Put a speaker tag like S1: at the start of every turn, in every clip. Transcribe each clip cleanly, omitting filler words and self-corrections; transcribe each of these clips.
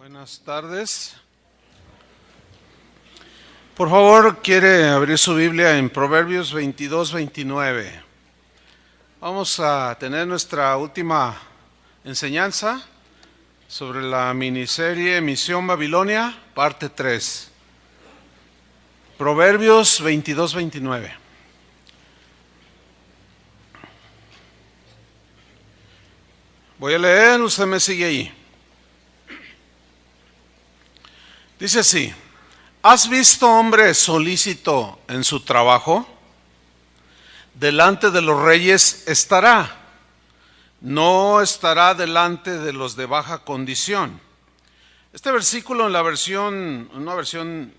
S1: Buenas tardes. Por favor, quiere abrir su Biblia en Proverbios 22-29. Vamos a tener nuestra última enseñanza sobre la miniserie Misión Babilonia, parte 3. Proverbios 22-29. Voy a leer, usted me sigue ahí. Dice así: ¿has visto hombre solícito en su trabajo? Delante de los reyes estará, no estará delante de los de baja condición. Este versículo en una versión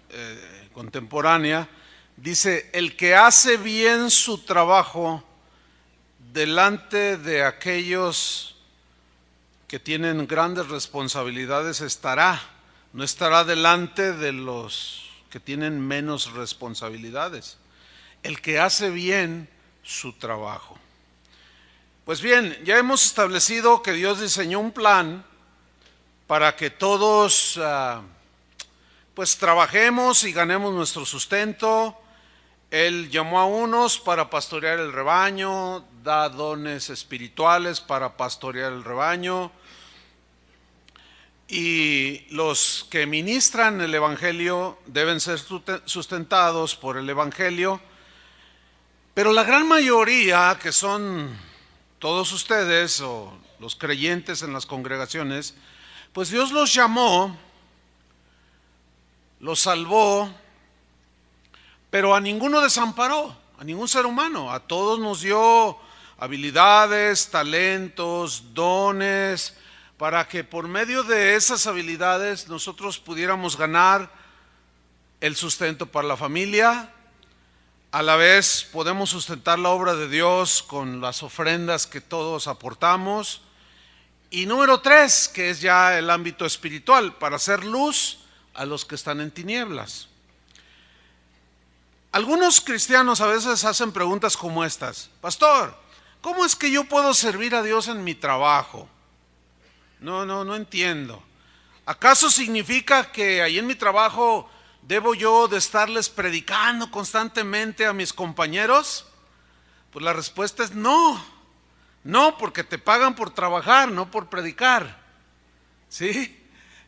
S1: contemporánea, dice: el que hace bien su trabajo delante de aquellos que tienen grandes responsabilidades estará. No estará delante de los que tienen menos responsabilidades. El que hace bien su trabajo. Pues bien, ya hemos establecido que Dios diseñó un plan para que todos pues trabajemos y ganemos nuestro sustento. Él llamó a unos para pastorear el rebaño, da dones espirituales para pastorear el rebaño. Y los que ministran el Evangelio deben ser sustentados por el Evangelio, pero la gran mayoría, que son todos ustedes o los creyentes en las congregaciones, pues Dios los llamó, los salvó, pero a ninguno desamparó, a ningún ser humano. A todos nos dio habilidades, talentos, dones, para que por medio de esas habilidades nosotros pudiéramos ganar el sustento para la familia. A la vez podemos sustentar la obra de Dios con las ofrendas que todos aportamos. Y número 3, que es ya el ámbito espiritual, para hacer luz a los que están en tinieblas. Algunos cristianos a veces hacen preguntas como estas: pastor, ¿cómo es que yo puedo servir a Dios en mi trabajo? No entiendo. ¿Acaso significa que ahí en mi trabajo debo yo de estarles predicando constantemente a mis compañeros? Pues la respuesta es no. No, porque te pagan por trabajar, no por predicar. ¿Sí?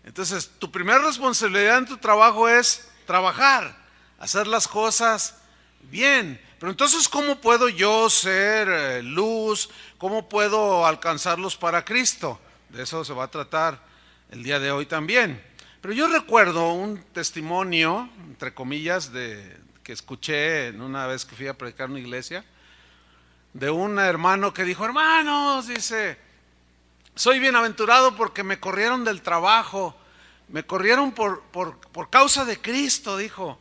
S1: Entonces, tu primera responsabilidad en tu trabajo es trabajar, hacer las cosas bien. Pero entonces, ¿cómo puedo yo ser luz? ¿Cómo puedo alcanzarlos para Cristo? De eso se va a tratar el día de hoy también. Pero yo recuerdo un testimonio, entre comillas, que escuché en una vez que fui a predicar en una iglesia, de un hermano que dijo: hermanos, dice, soy bienaventurado porque me corrieron del trabajo, me corrieron por causa de Cristo, dijo.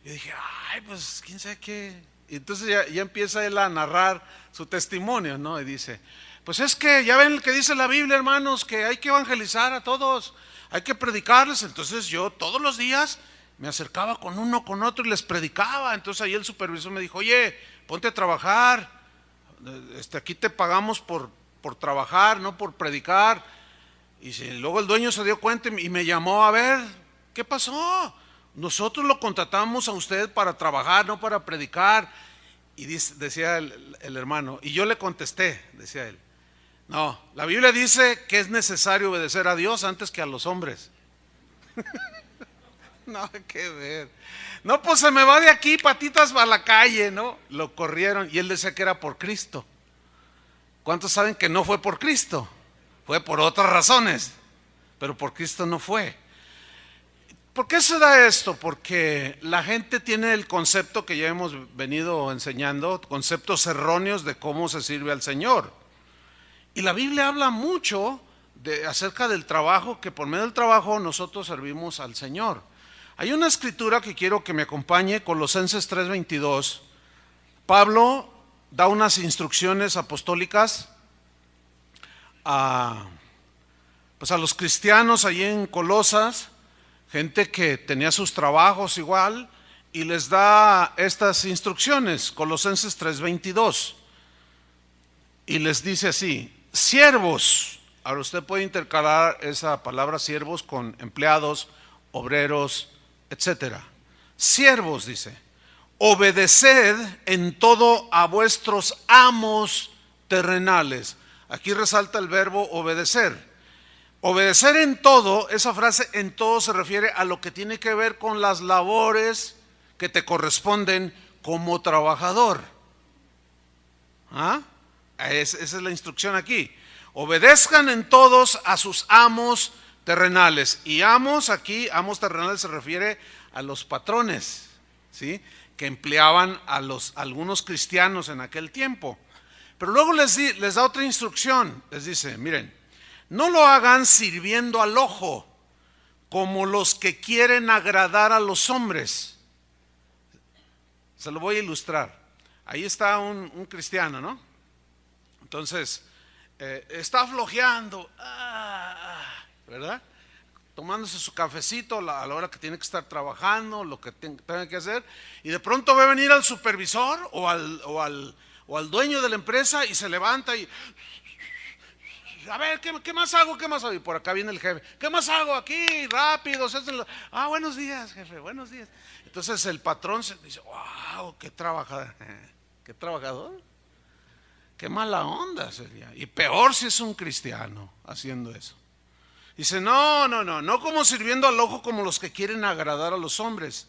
S1: Y dije: ay, pues quién sabe qué. Y entonces ya empieza él a narrar su testimonio, ¿no? Y dice: pues es que ya ven que dice la Biblia, hermanos, que hay que evangelizar a todos, hay que predicarles. Entonces yo todos los días me acercaba con uno, con otro y les predicaba. Entonces ahí el supervisor me dijo: oye, ponte a trabajar, aquí te pagamos por trabajar, no por predicar. Y luego el dueño se dio cuenta y me llamó: a ver, ¿qué pasó? Nosotros lo contratamos a usted para trabajar, no para predicar. Y decía el hermano, y yo le contesté, decía él: no, la Biblia dice que es necesario obedecer a Dios antes que a los hombres. No, hay que ver. No, pues se me va de aquí, patitas a la calle, ¿no? Lo corrieron y él decía que era por Cristo. ¿Cuántos saben que no fue por Cristo? Fue por otras razones, pero por Cristo no fue. ¿Por qué se da esto? Porque la gente tiene el concepto que ya hemos venido enseñando, conceptos erróneos de cómo se sirve al Señor. Y la Biblia habla mucho acerca del trabajo, que por medio del trabajo nosotros servimos al Señor. Hay una escritura que quiero que me acompañe, Colosenses 3:22. Pablo da unas instrucciones apostólicas a los cristianos allí en Colosas, gente que tenía sus trabajos igual, y les da estas instrucciones, Colosenses 3:22. Y les dice así: siervos, Ahora usted puede intercalar esa palabra siervos con empleados, obreros, etcétera. Siervos, dice, obedeced en todo a vuestros amos terrenales. Aquí resalta el verbo obedecer. Obedecer en todo, esa frase en todo se refiere a lo que tiene que ver con las labores que te corresponden como trabajador. ¿Ah? Esa es la instrucción aquí. Obedezcan en todos a sus amos terrenales. Y amos aquí, amos terrenales se refiere a los patrones, ¿sí? Que empleaban a algunos cristianos en aquel tiempo. Pero luego les da otra instrucción. Les dice, miren, no lo hagan sirviendo al ojo, como los que quieren agradar a los hombres. Se lo voy a ilustrar. Ahí está un cristiano, ¿no? Entonces, está flojeando, ¿verdad? Tomándose su cafecito a la hora que tiene que estar trabajando, lo que tenga que hacer, y de pronto ve venir al supervisor o al dueño de la empresa y se levanta y, a ver, ¿qué más hago? ¿Qué más hago? Y por acá viene el jefe, ¿qué más hago aquí? Rápido, buenos días, jefe, buenos días. Entonces el patrón se dice, wow, qué trabajador, qué mala onda sería. Y peor si es un cristiano haciendo eso. Dice, no como sirviendo al ojo como los que quieren agradar a los hombres,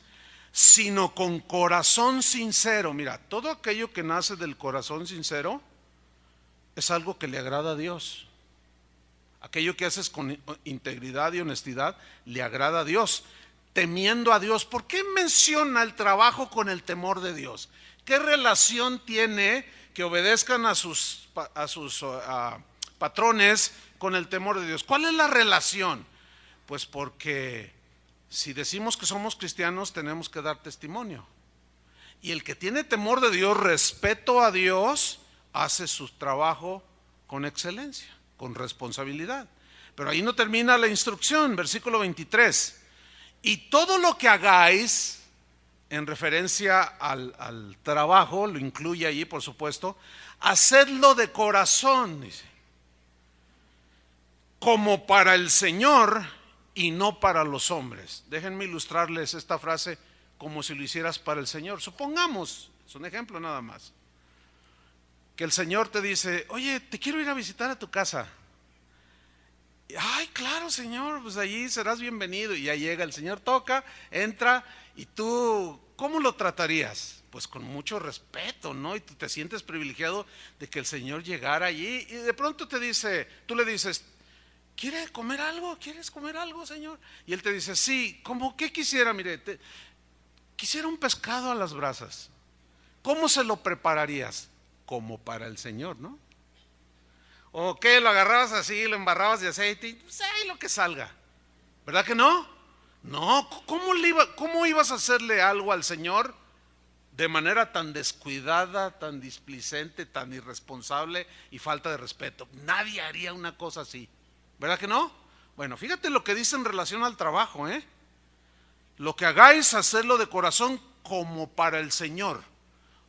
S1: sino con corazón sincero. Mira, todo aquello que nace del corazón sincero es algo que le agrada a Dios. Aquello que haces con integridad y honestidad le agrada a Dios, temiendo a Dios. ¿Por qué menciona el trabajo con el temor de Dios? ¿Qué relación tiene que obedezcan a sus patrones con el temor de Dios? ¿Cuál es la relación? Pues porque si decimos que somos cristianos tenemos que dar testimonio. Y el que tiene temor de Dios, respeto a Dios, hace su trabajo con excelencia, con responsabilidad. Pero ahí no termina la instrucción, versículo 23. Y todo lo que hagáis, en referencia al trabajo, lo incluye allí por supuesto, hacedlo de corazón, dice, como para el Señor y no para los hombres. Déjenme ilustrarles esta frase como si lo hicieras para el Señor. Supongamos, es un ejemplo nada más, que el Señor te dice, oye, te quiero ir a visitar a tu casa. Ay, claro, Señor, pues allí serás bienvenido. Y ya llega el Señor, toca, entra, y tú, ¿cómo lo tratarías? Pues con mucho respeto, ¿no? Y tú te sientes privilegiado de que el Señor llegara allí y de pronto te dice, tú le dices, ¿quieres comer algo? ¿Quieres comer algo, Señor? Y él te dice, sí, ¿cómo qué quisiera? Mire, quisiera un pescado a las brasas. ¿Cómo se lo prepararías? Como para el Señor, ¿no? ¿O qué? Lo agarrabas así, lo embarrabas de aceite y pues ahí lo que salga. ¿Verdad que no? No, ¿cómo ibas a hacerle algo al Señor de manera tan descuidada, tan displicente, tan irresponsable y falta de respeto? Nadie haría una cosa así. ¿Verdad que no? Bueno, fíjate lo que dice en relación al trabajo, ¿eh? Lo que hagáis, hacerlo de corazón como para el Señor.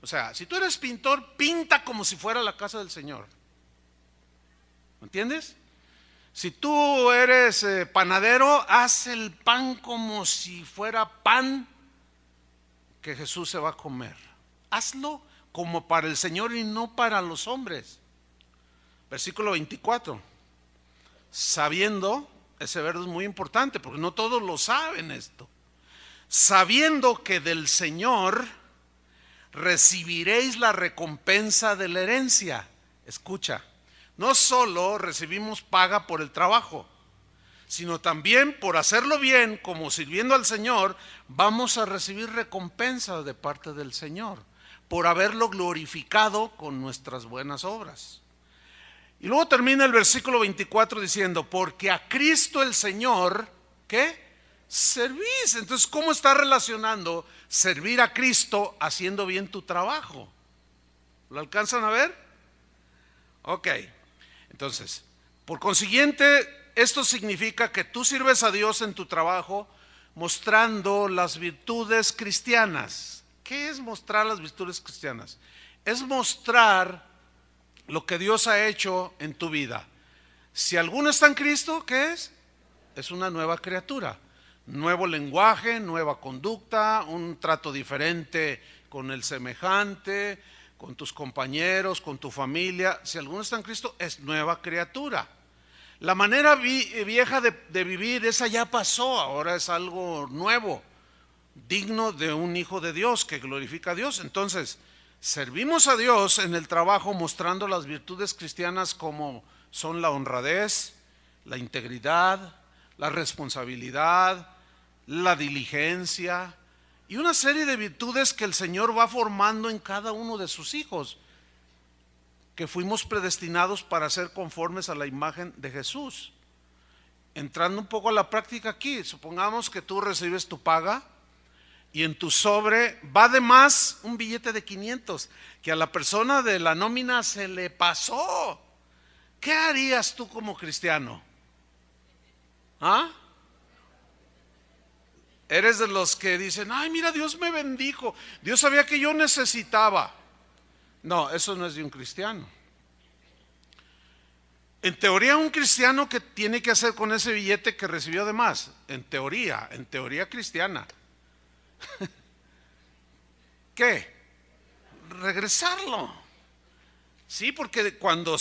S1: O sea, si tú eres pintor, pinta como si fuera la casa del Señor. ¿Me entiendes? Si tú eres panadero, haz el pan como si fuera pan que Jesús se va a comer. Hazlo como para el Señor y no para los hombres. Versículo 24. Sabiendo, ese verbo es muy importante porque no todos lo saben esto. Sabiendo que del Señor recibiréis la recompensa de la herencia. Escucha. No solo recibimos paga por el trabajo, sino también por hacerlo bien, como sirviendo al Señor, vamos a recibir recompensa de parte del Señor, por haberlo glorificado con nuestras buenas obras. Y luego termina el versículo 24 diciendo, porque a Cristo el Señor, ¿qué? Servís. Entonces, ¿cómo está relacionando servir a Cristo haciendo bien tu trabajo? ¿Lo alcanzan a ver? Ok. Entonces, por consiguiente, esto significa que tú sirves a Dios en tu trabajo mostrando las virtudes cristianas. ¿Qué es mostrar las virtudes cristianas? Es mostrar lo que Dios ha hecho en tu vida. Si alguno está en Cristo, ¿qué es? Es una nueva criatura. Nuevo lenguaje, nueva conducta, un trato diferente con el semejante, con tus compañeros, con tu familia. Si alguno está en Cristo, es nueva criatura. La manera vieja de vivir, esa ya pasó, ahora es algo nuevo, digno de un hijo de Dios que glorifica a Dios. Entonces, servimos a Dios en el trabajo mostrando las virtudes cristianas como son la honradez, la integridad, la responsabilidad, la diligencia y una serie de virtudes que el Señor va formando en cada uno de sus hijos, que fuimos predestinados para ser conformes a la imagen de Jesús. Entrando un poco a la práctica aquí, supongamos que tú recibes tu paga y en tu sobre va de más un billete de 500 que a la persona de la nómina se le pasó. ¿Qué harías tú como cristiano? ¿Ah? Eres de los que dicen, ay, mira, Dios me bendijo, Dios sabía que yo necesitaba. No, eso no es de un cristiano. En teoría, un cristiano, ¿qué tiene que hacer con ese billete que recibió de más? En teoría cristiana. ¿Qué? Regresarlo. Sí, porque cuando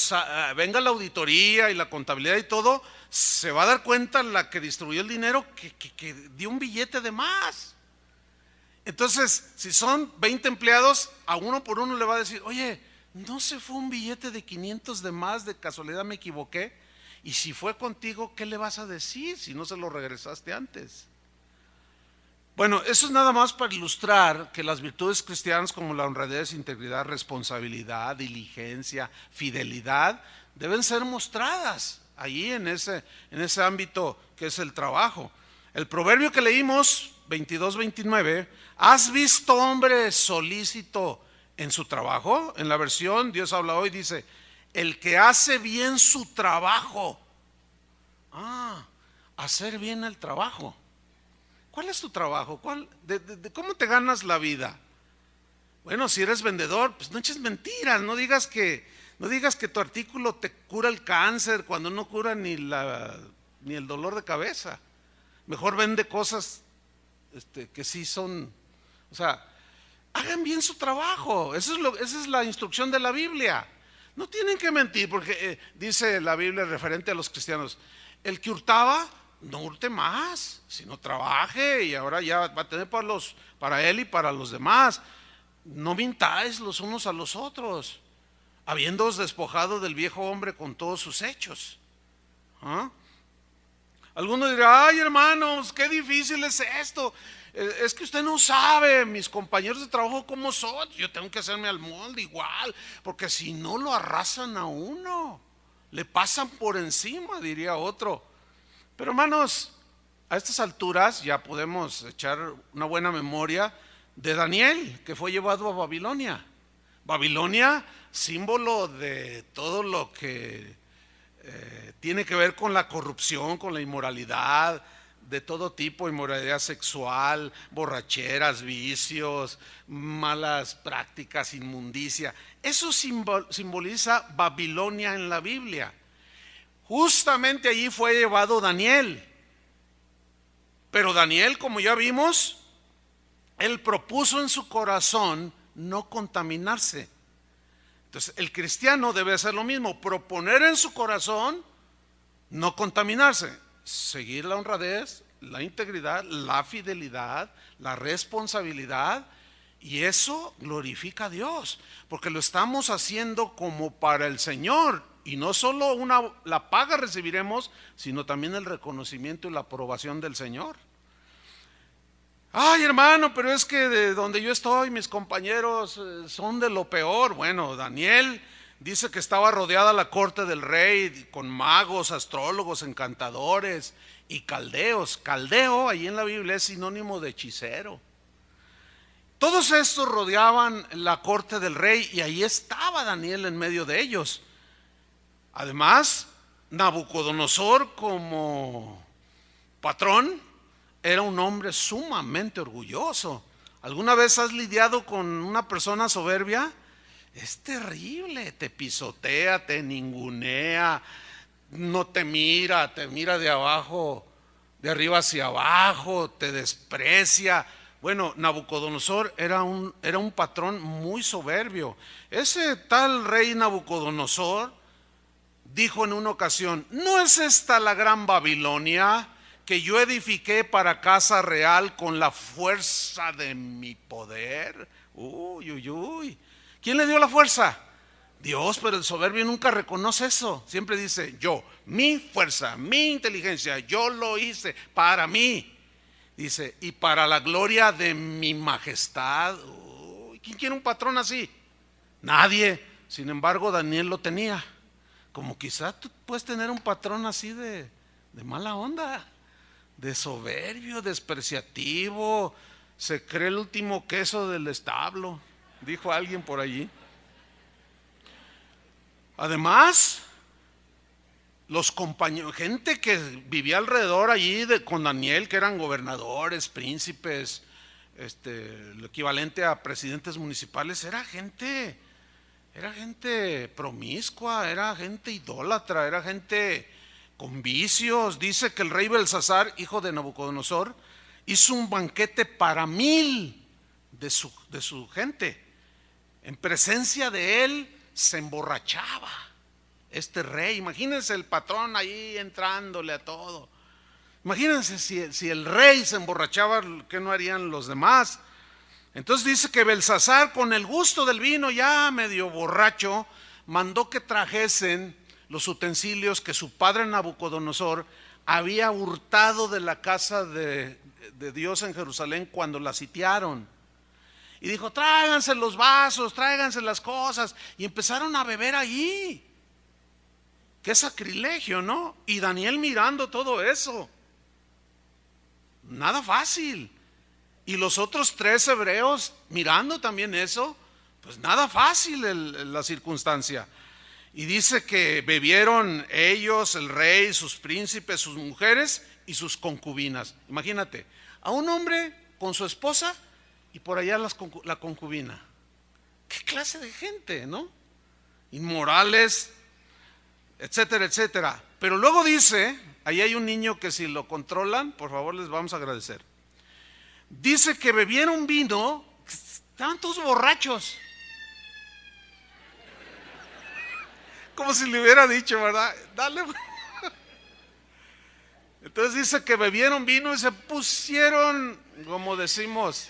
S1: venga la auditoría y la contabilidad y todo, se va a dar cuenta la que distribuyó el dinero que dio un billete de más. Entonces, si son 20 empleados, a uno por uno le va a decir, oye, ¿no se fue un billete de 500 de más? De casualidad me equivoqué. Y si fue contigo, ¿qué le vas a decir si no se lo regresaste antes? Bueno, eso es nada más para ilustrar que las virtudes cristianas como la honradez, integridad, responsabilidad, diligencia, fidelidad, deben ser mostradas allí en ese ámbito que es el trabajo. El proverbio que leímos, 22-29, ¿has visto hombre solícito en su trabajo? En la versión Dios habla hoy dice, el que hace bien su trabajo. Hacer bien el trabajo. ¿Cuál es tu trabajo? ¿Cómo te ganas la vida? Bueno, si eres vendedor, pues no eches mentiras, no digas que tu artículo te cura el cáncer cuando no cura ni el dolor de cabeza. Mejor vende cosas que sí son, o sea, hagan bien su trabajo. Esa es la instrucción de la Biblia. No tienen que mentir, porque dice la Biblia referente a los cristianos, el que hurtaba, no hurte más, sino trabaje y ahora ya va a tener para él y para los demás. No mintáis los unos a los otros, habiéndoos despojado del viejo hombre con todos sus hechos. Alguno dirá, ay hermanos, qué difícil es esto. Es que usted no sabe, mis compañeros de trabajo cómo son. Yo tengo que hacerme al molde igual, porque si no lo arrasan a uno, le pasan por encima, diría otro. Pero hermanos, a estas alturas ya podemos echar una buena memoria de Daniel, que fue llevado a Babilonia. Babilonia, símbolo de todo lo que tiene que ver con la corrupción, con la inmoralidad de todo tipo, inmoralidad sexual, borracheras, vicios, malas prácticas, inmundicia. Eso simboliza Babilonia en la Biblia. Justamente allí fue llevado Daniel. Pero Daniel, como ya vimos, él propuso en su corazón no contaminarse. Entonces, el cristiano debe hacer lo mismo, proponer en su corazón no contaminarse, seguir la honradez, la integridad, la fidelidad, la responsabilidad, y eso glorifica a Dios, porque lo estamos haciendo como para el Señor, y no solo la paga recibiremos, sino también el reconocimiento y la aprobación del Señor. Ay hermano, pero es que de donde yo estoy mis compañeros son de lo peor. Bueno, Daniel dice que estaba rodeada la corte del rey con magos, astrólogos, encantadores y caldeos. Caldeo ahí en la Biblia es sinónimo de hechicero. Todos estos rodeaban la corte del rey y ahí estaba Daniel en medio de ellos. Además, Nabucodonosor como patrón era un hombre sumamente orgulloso. ¿Alguna vez has lidiado con una persona soberbia? Es terrible, te pisotea, te ningunea, no te mira de abajo, de arriba hacia abajo, te desprecia. Bueno, Nabucodonosor era un patrón muy soberbio. Ese tal rey Nabucodonosor dijo en una ocasión: ¿no es esta la gran Babilonia que yo edifiqué para casa real con la fuerza de mi poder? Uy, uy, uy. ¿Quién le dio la fuerza? Dios, pero el soberbio nunca reconoce eso. Siempre dice: yo, mi fuerza, mi inteligencia, yo lo hice para mí. Dice: y para la gloria de mi majestad. Uy, ¿quién quiere un patrón así? Nadie. Sin embargo, Daniel lo tenía. Como quizá tú puedes tener un patrón así de mala onda, de soberbio, despreciativo, se cree el último queso del establo, dijo alguien por allí. Además, los compañeros, gente que vivía alrededor allí con Daniel, que eran gobernadores, príncipes, lo equivalente a presidentes municipales, era gente promiscua, era gente idólatra, era gente con vicios. Dice que el rey Belsasar, hijo de Nabucodonosor, hizo un banquete para 1000 de su gente. En presencia de él se emborrachaba este rey. Imagínense el patrón ahí entrándole a todo. Imagínense si el rey se emborrachaba, ¿qué no harían los demás? Entonces dice que Belsasar, con el gusto del vino, ya medio borracho, mandó que trajesen los utensilios que su padre Nabucodonosor había hurtado de la casa de Dios en Jerusalén cuando la sitiaron. Y dijo: tráiganse los vasos, tráiganse las cosas. Y empezaron a beber allí. Qué sacrilegio, ¿no? Y Daniel mirando todo eso. Nada fácil. Y los otros 3 hebreos mirando también eso. Pues nada fácil la circunstancia. Y dice que bebieron ellos, el rey, sus príncipes, sus mujeres y sus concubinas. Imagínate, a un hombre con su esposa y por allá la concubina. ¿Qué clase de gente, no? Inmorales, etcétera, etcétera. Pero luego dice, ahí hay un niño que si lo controlan, por favor les vamos a agradecer. Dice que bebieron vino, estaban todos borrachos. Como si le hubiera dicho, ¿verdad? Dale. Entonces dice que bebieron vino y se pusieron, como decimos,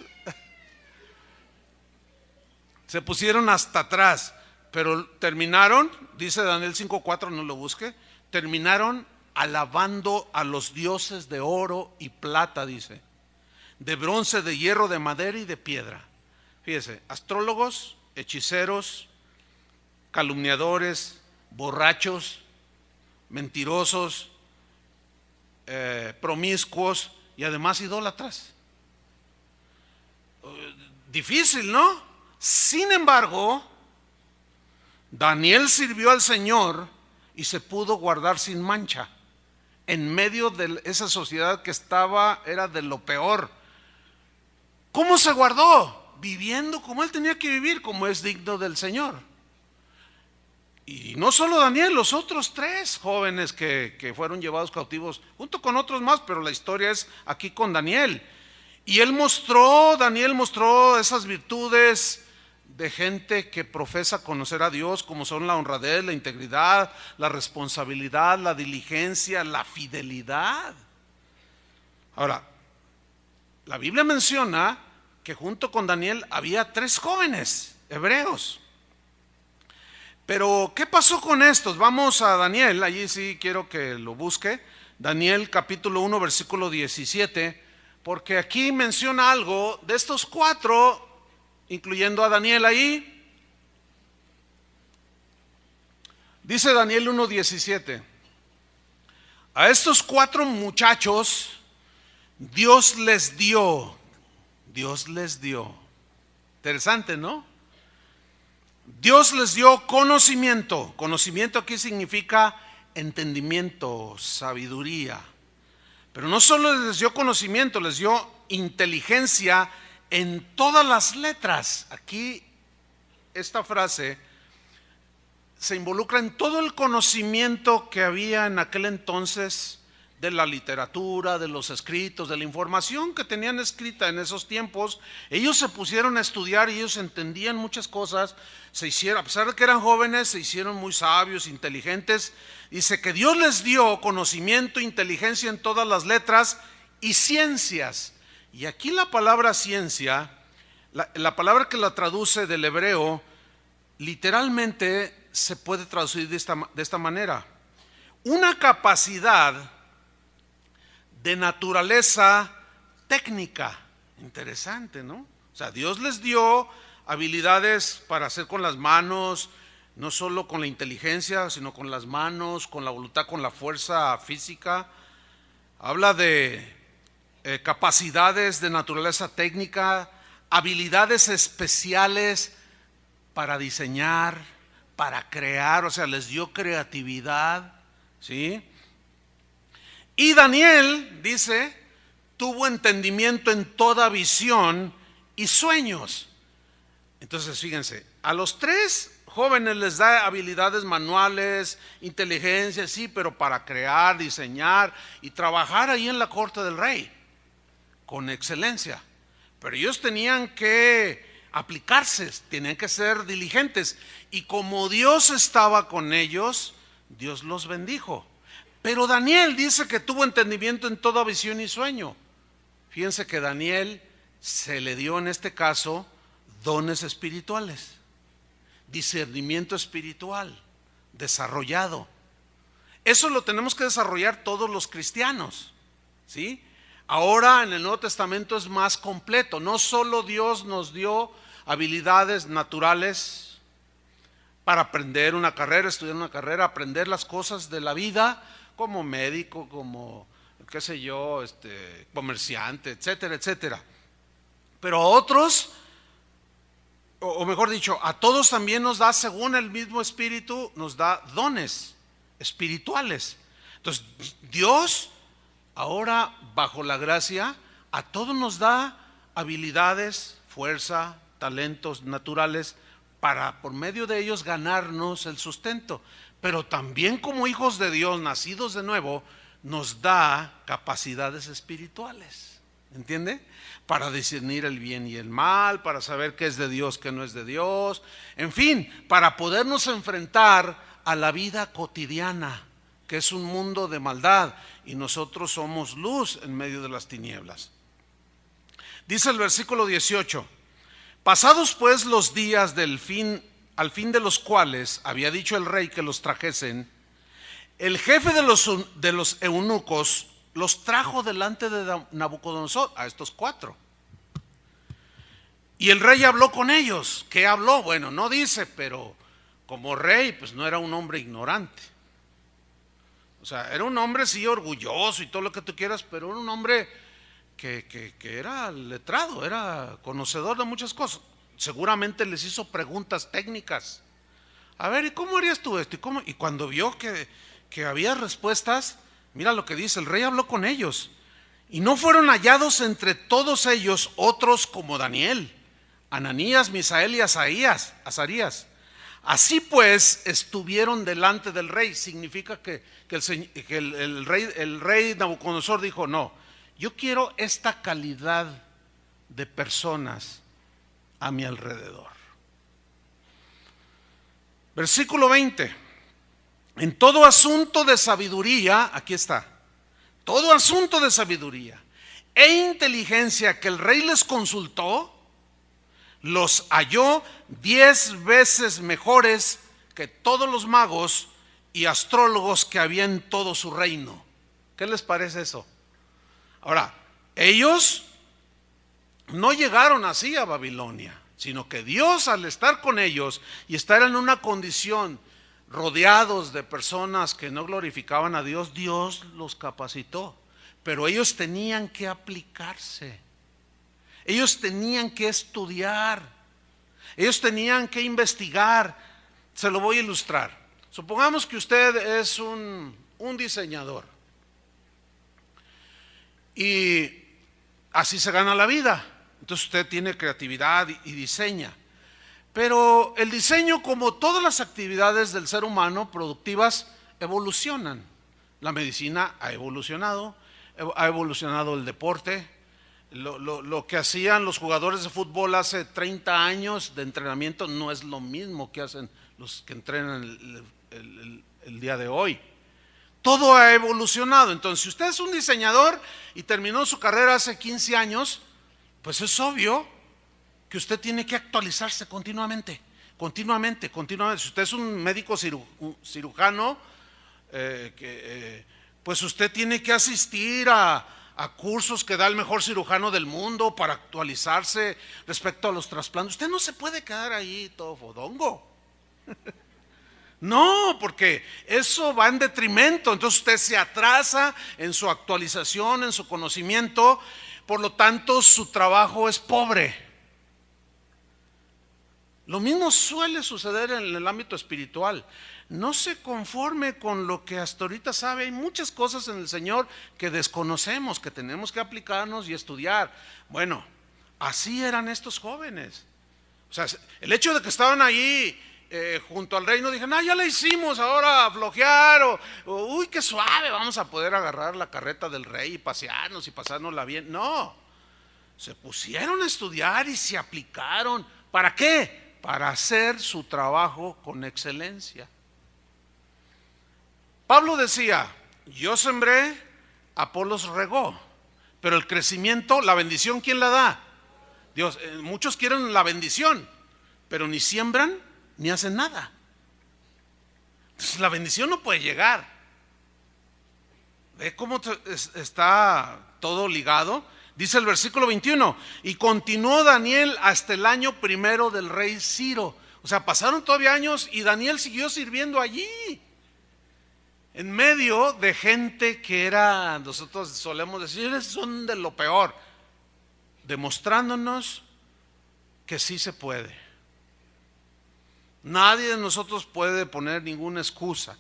S1: se pusieron hasta atrás. Pero terminaron, dice Daniel 5:4, no lo busque, terminaron alabando a los dioses de oro y plata, dice, de bronce, de hierro, de madera y de piedra. Fíjese, astrólogos, hechiceros, calumniadores, borrachos, mentirosos, promiscuos y además idólatras. Difícil, ¿no? Sin embargo, Daniel sirvió al Señor y se pudo guardar sin mancha en medio de esa sociedad que era de lo peor. ¿Cómo se guardó? Viviendo como él tenía que vivir, como es digno del Señor. Y no solo Daniel, los otros 3 jóvenes que fueron llevados cautivos, junto con otros más, pero la historia es aquí con Daniel. Y Daniel mostró esas virtudes de gente que profesa conocer a Dios, como son la honradez, la integridad, la responsabilidad, la diligencia, la fidelidad. Ahora, la Biblia menciona que junto con Daniel había 3 jóvenes hebreos. Pero ¿qué pasó con estos? Vamos a Daniel, allí sí quiero que lo busque. Daniel capítulo 1 versículo 17, porque aquí menciona algo de estos 4, incluyendo a Daniel ahí. Dice Daniel 1:17: a estos 4 muchachos Dios les dio. Interesante, ¿no? Dios les dio conocimiento. Conocimiento aquí significa entendimiento, sabiduría. Pero no solo les dio conocimiento, les dio inteligencia en todas las letras. Aquí esta frase se involucra en todo el conocimiento que había en aquel entonces de la literatura, de los escritos, de la información que tenían escrita en esos tiempos. Ellos se pusieron a estudiar y ellos entendían muchas cosas, a pesar de que eran jóvenes, se hicieron muy sabios, inteligentes. Dice que Dios les dio conocimiento, inteligencia en todas las letras y ciencias. Y aquí la palabra ciencia, la palabra que la traduce del hebreo, literalmente se puede traducir de esta manera: una capacidad de naturaleza técnica. Interesante, ¿no? O sea, Dios les dio habilidades para hacer con las manos, no solo con la inteligencia, sino con las manos, con la voluntad, con la fuerza física. Habla de capacidades de naturaleza técnica, habilidades especiales para diseñar, para crear, o sea, les dio creatividad, ¿sí? Y Daniel, dice, tuvo entendimiento en toda visión y sueños. Entonces, fíjense, a los tres jóvenes les da habilidades manuales, inteligencia, sí, pero para crear, diseñar y trabajar ahí en la corte del rey, con excelencia. Pero ellos tenían que aplicarse, tenían que ser diligentes. Y como Dios estaba con ellos, Dios los bendijo. Pero Daniel dice que tuvo entendimiento en toda visión y sueño. Fíjense que Daniel se le dio en este caso dones espirituales, discernimiento espiritual desarrollado. Eso lo tenemos que desarrollar todos los cristianos, ¿sí? Ahora en el Nuevo Testamento es más completo. No solo Dios nos dio habilidades naturales para aprender una carrera, estudiar una carrera, aprender las cosas de la vida, como médico, como qué sé yo, comerciante, etcétera, etcétera. Pero a otros, o mejor dicho, a todos también nos da, según el mismo Espíritu, nos da dones espirituales. Entonces, Dios, ahora bajo la gracia, a todos nos da habilidades, fuerza, talentos naturales para por medio de ellos ganarnos el sustento. Pero también como hijos de Dios, nacidos de nuevo, nos da capacidades espirituales, ¿entiende? Para discernir el bien y el mal, para saber qué es de Dios, qué no es de Dios, en fin, para podernos enfrentar a la vida cotidiana, que es un mundo de maldad, y nosotros somos luz en medio de las tinieblas. Dice el versículo 18: pasados pues los días del fin, al fin de los cuales había dicho el rey que los trajesen, el jefe de los eunucos los trajo delante de Nabucodonosor, a estos cuatro. Y el rey habló con ellos. ¿Qué habló? Bueno, no dice, pero como rey, pues no era un hombre ignorante. O sea, era un hombre sí orgulloso y todo lo que tú quieras, pero era un hombre que era letrado, era conocedor de muchas cosas. Seguramente les hizo preguntas técnicas. A ver, ¿y cómo harías tú esto? Y cuando vio que había respuestas, mira lo que dice: el rey habló con ellos. Y no fueron hallados entre todos ellos otros como Daniel, Ananías, Misael y Azarías. Así pues estuvieron delante del rey. Significa que el rey Nabucodonosor dijo: no, yo quiero esta calidad de personas a mi alrededor. Versículo 20: en todo asunto de sabiduría, aquí está, todo asunto de sabiduría e inteligencia que el rey les consultó, los halló 10 veces mejores que todos los magos y astrólogos que había en todo su reino. ¿Qué les parece eso? Ahora, ellos no llegaron así a Babilonia, sino que Dios, al estar con ellos y estar en una condición rodeados de personas que no glorificaban a Dios, Dios los capacitó. Pero ellos tenían que aplicarse, ellos tenían que estudiar, ellos tenían que investigar. Se lo voy a ilustrar. Supongamos que usted es un diseñador y así se gana la vida. Entonces usted tiene creatividad y diseña. Pero el diseño, como todas las actividades del ser humano productivas, evolucionan. La medicina ha evolucionado el deporte. Lo que hacían los jugadores de fútbol hace 30 años de entrenamiento no es lo mismo que hacen los que entrenan el día de hoy. Todo ha evolucionado. Entonces, si usted es un diseñador y terminó su carrera hace 15 años, pues es obvio que usted tiene que actualizarse continuamente. Si usted es un médico cirujano, pues usted tiene que asistir a cursos que da el mejor cirujano del mundo para actualizarse respecto a los trasplantes. Usted no se puede quedar ahí todo fodongo. No, porque eso va en detrimento. Entonces usted se atrasa en su actualización, en su conocimiento, por lo tanto su trabajo es pobre. Lo mismo suele suceder en el ámbito espiritual. No se conforme con lo que hasta ahorita sabe. Hay muchas cosas en el Señor que desconocemos, que tenemos que aplicarnos y estudiar. Bueno, así eran estos jóvenes. O sea, el hecho de que estaban ahí junto al reino, dijeron, ya la hicimos, ahora a flojear, uy, qué suave, vamos a poder agarrar la carreta del rey y pasearnos y pasárnosla bien. No, se pusieron a estudiar y se aplicaron. ¿Para qué? Para hacer su trabajo con excelencia. Pablo decía, yo sembré, Apolos regó, pero el crecimiento, la bendición, ¿quién la da? Dios. Muchos quieren la bendición, pero ni siembran ni hacen nada. Entonces la bendición no puede llegar. ¿Ve cómo está todo ligado? Dice el versículo 21, y continuó Daniel hasta el año primero del rey Ciro. O sea, pasaron todavía años y Daniel siguió sirviendo allí, en medio de gente que era, nosotros solemos decir, son de lo peor, demostrándonos que sí se puede. Nadie de nosotros puede poner ninguna excusa.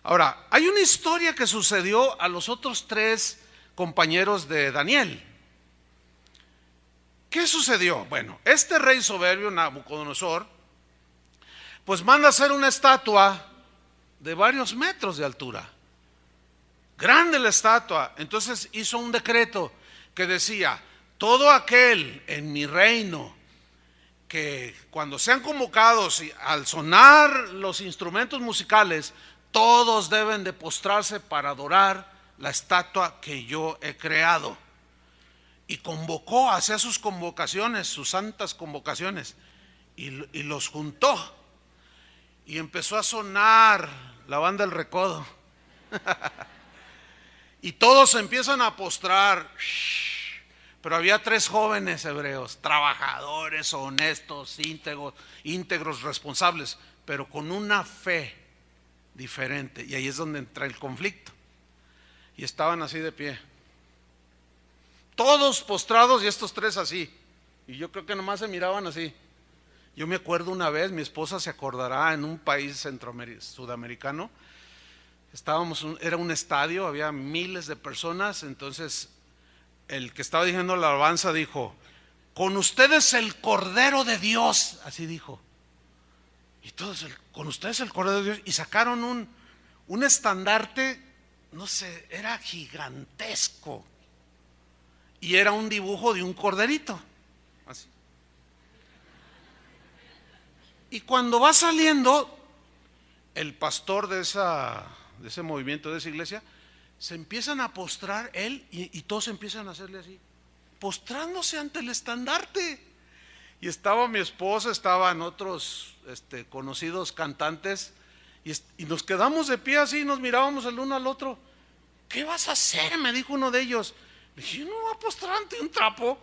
S1: Ahora, hay una historia que sucedió a los otros 3 compañeros de Daniel. ¿Qué sucedió? Bueno, este rey soberbio, Nabucodonosor, pues manda hacer una estatua de varios metros de altura. Grande la estatua. Entonces hizo un decreto que decía, todo aquel en mi reino que cuando sean convocados y al sonar los instrumentos musicales, todos deben de postrarse para adorar la estatua que yo he creado. Y convocó, hacía sus convocaciones, sus santas convocaciones, y los juntó. Y empezó a sonar la banda del recodo. Y todos se empiezan a postrar. Pero había 3 jóvenes hebreos, trabajadores, honestos, íntegros, responsables, pero con una fe diferente. Y ahí es donde entra el conflicto. Y estaban así de pie, todos postrados, y estos 3 así. Y yo creo que nomás se miraban así. Yo me acuerdo una vez, mi esposa se acordará, en un país sudamericano, era un estadio, había miles de personas. Entonces el que estaba diciendo la alabanza dijo, con ustedes el Cordero de Dios, así dijo. Y todos, con ustedes el Cordero de Dios. Y sacaron un estandarte, no sé, era gigantesco. Y era un dibujo de un corderito, así. Y cuando va saliendo, el pastor de ese movimiento, de esa iglesia, se empiezan a postrar él y todos empiezan a hacerle así, postrándose ante el estandarte. Y estaba mi esposa, estaban otros conocidos cantantes, y nos quedamos de pie así, nos mirábamos el uno al otro. ¿Qué vas a hacer?, me dijo uno de ellos. Le dije, no voy a postrar ante un trapo.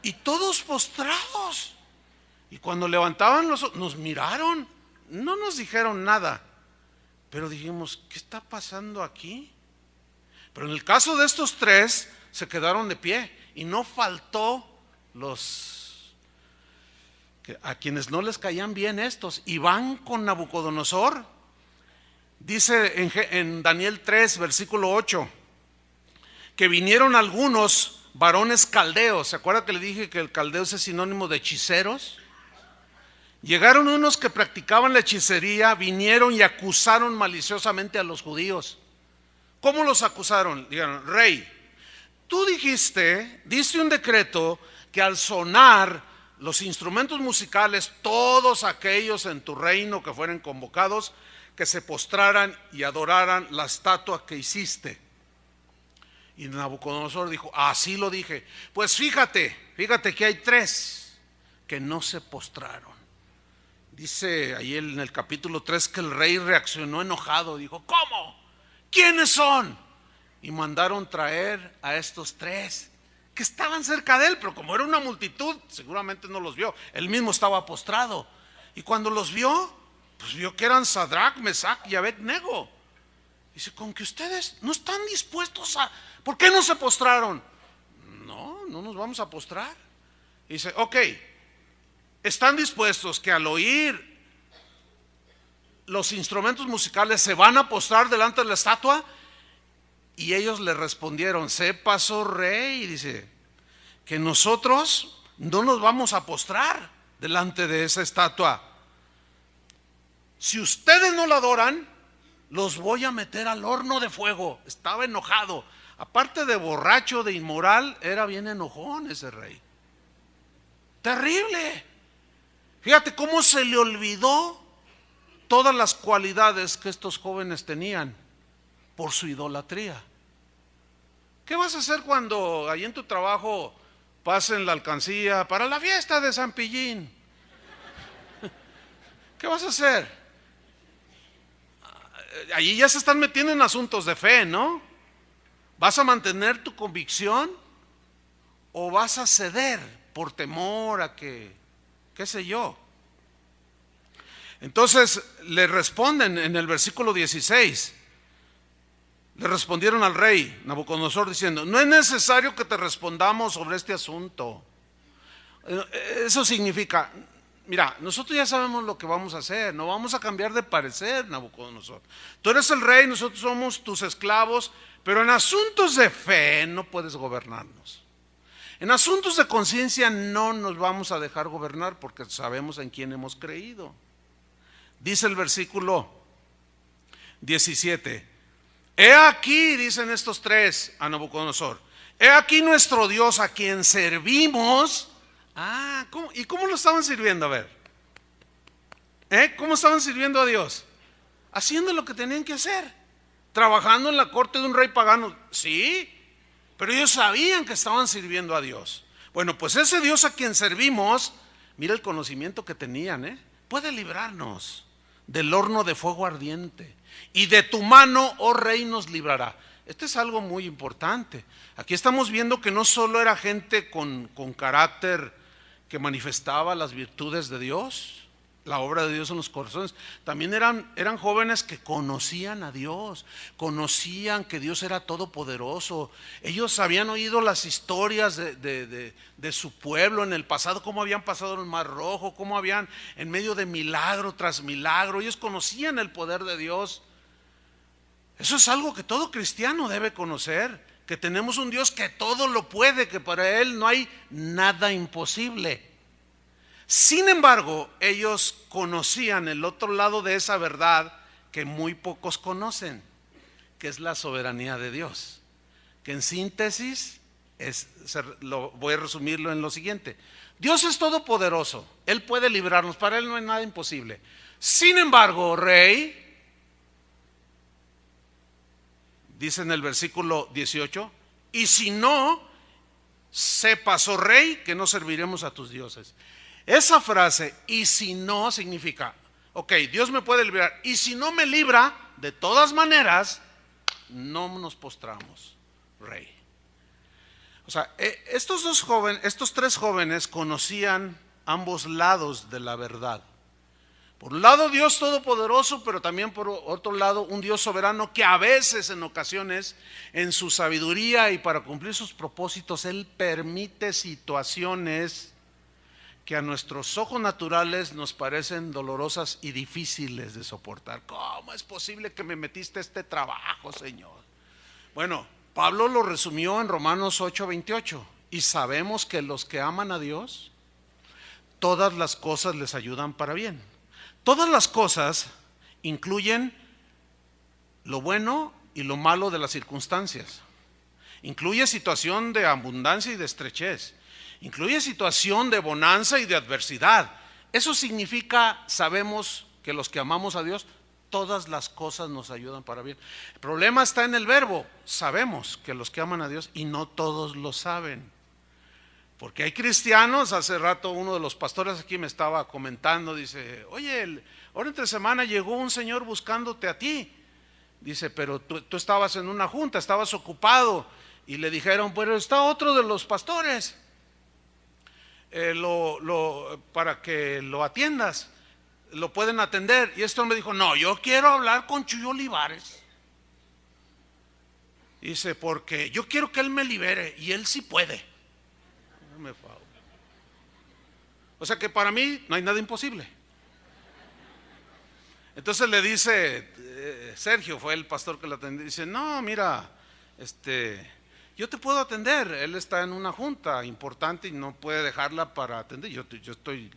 S1: Y todos postrados. Y cuando levantaban nos miraron, no nos dijeron nada, pero dijimos, ¿qué está pasando aquí? Pero en el caso de estos 3, se quedaron de pie, y no faltó a quienes no les caían bien estos, y van con Nabucodonosor. Dice en Daniel 3, versículo 8, que vinieron algunos varones caldeos. ¿Se acuerda que le dije que el caldeo es sinónimo de hechiceros? Llegaron unos que practicaban la hechicería, vinieron y acusaron maliciosamente a los judíos. ¿Cómo los acusaron? Dijeron: rey, tú diste un decreto que al sonar los instrumentos musicales, todos aquellos en tu reino que fueran convocados, que se postraran y adoraran la estatua que hiciste. Y Nabucodonosor dijo: así lo dije. Pues fíjate que hay 3 que no se postraron. Dice ahí en el capítulo 3 que el rey reaccionó enojado, dijo: ¿cómo? ¿Quiénes son? Y mandaron traer a estos 3 que estaban cerca de él, pero como era una multitud, seguramente no los vio. Él mismo estaba postrado. Y cuando los vio, pues vio que eran Sadrach, Mesach y Abednego. Dice: con que ustedes no están dispuestos a... ¿Por qué no se postraron? No nos vamos a postrar. Dice: ok, están dispuestos que al oír los instrumentos musicales se van a postrar delante de la estatua. Y ellos le respondieron: se pasó, rey, dice, que nosotros no nos vamos a postrar delante de esa estatua. Si ustedes no la adoran, los voy a meter al horno de fuego. Estaba enojado. Aparte de borracho, de inmoral, era bien enojón ese rey. Terrible. Fíjate cómo se le olvidó todas las cualidades que estos jóvenes tenían por su idolatría. ¿Qué vas a hacer cuando ahí en tu trabajo pasen la alcancía para la fiesta de San Pillín? ¿Qué vas a hacer? Allí ya se están metiendo en asuntos de fe, ¿no? ¿Vas a mantener tu convicción o vas a ceder por temor a que, qué sé yo? Entonces le responden en el versículo 16. Le respondieron al rey Nabucodonosor diciendo: no es necesario que te respondamos sobre este asunto. Eso significa: mira, nosotros ya sabemos lo que vamos a hacer, no vamos a cambiar de parecer, Nabucodonosor. Tú eres el rey, nosotros somos tus esclavos, pero en asuntos de fe no puedes gobernarnos. En asuntos de conciencia no nos vamos a dejar gobernar porque sabemos en quién hemos creído. Dice el versículo 17: he aquí, dicen estos 3 a Nabucodonosor, he aquí nuestro Dios a quien servimos. ¿Cómo? ¿Y cómo lo estaban sirviendo? A ver, ¿cómo estaban sirviendo a Dios? Haciendo lo que tenían que hacer, trabajando en la corte de un rey pagano. Sí, pero ellos sabían que estaban sirviendo a Dios. Bueno, pues ese Dios a quien servimos, mira el conocimiento que tenían, puede librarnos del horno de fuego ardiente, y de tu mano, oh rey, nos librará. Esto es algo muy importante. Aquí estamos viendo que no solo era gente con carácter que manifestaba las virtudes de Dios, la obra de Dios en los corazones, también eran jóvenes que conocían a Dios, conocían que Dios era todopoderoso. Ellos habían oído las historias de su pueblo en el pasado, cómo habían pasado el Mar Rojo, cómo habían en medio de milagro tras milagro. Ellos conocían el poder de Dios. Eso es algo que todo cristiano debe conocer, que tenemos un Dios que todo lo puede, que para Él no hay nada imposible. Sin embargo, ellos conocían el otro lado de esa verdad que muy pocos conocen, que es la soberanía de Dios. Que en síntesis, voy a resumirlo en lo siguiente: Dios es todopoderoso, Él puede librarnos, para Él no hay nada imposible. Sin embargo, rey, dice en el versículo 18, y si no, sepas, oh rey, que no serviremos a tus dioses. Esa frase, y si no, significa: ok, Dios me puede librar, y si no me libra, de todas maneras, no nos postramos, rey. O sea, estos 3 jóvenes conocían ambos lados de la verdad. Por un lado, Dios todopoderoso, pero también por otro lado, un Dios soberano que a veces, en ocasiones, en su sabiduría y para cumplir sus propósitos, Él permite situaciones que a nuestros ojos naturales nos parecen dolorosas y difíciles de soportar. ¿Cómo es posible que me metiste a este trabajo, Señor? Bueno, Pablo lo resumió en Romanos 8:28. Y sabemos que los que aman a Dios, todas las cosas les ayudan para bien. Todas las cosas incluyen lo bueno y lo malo de las circunstancias. Incluye situación de abundancia y de estrechez. Incluye situación de bonanza y de adversidad. Eso significa, sabemos que los que amamos a Dios, todas las cosas nos ayudan para bien. El problema está en el verbo. Sabemos que los que aman a Dios, y no todos lo saben. Porque hay cristianos, hace rato uno de los pastores aquí me estaba comentando, dice, oye, ahora entre semana llegó un señor buscándote a ti. Dice, pero tú estabas en una junta, estabas ocupado. Y le dijeron, pero está otro de los pastores para que lo atiendas, lo pueden atender. Y esto me dijo, no, yo quiero hablar con Chuyo Olivares. Dice, porque yo quiero que él me libere, y él sí puede. O sea que para mí no hay nada imposible. Entonces le dice, Sergio fue el pastor que lo atendió, dice, no, mira, yo te puedo atender, él está en una junta importante y no puede dejarla para atender, yo estoy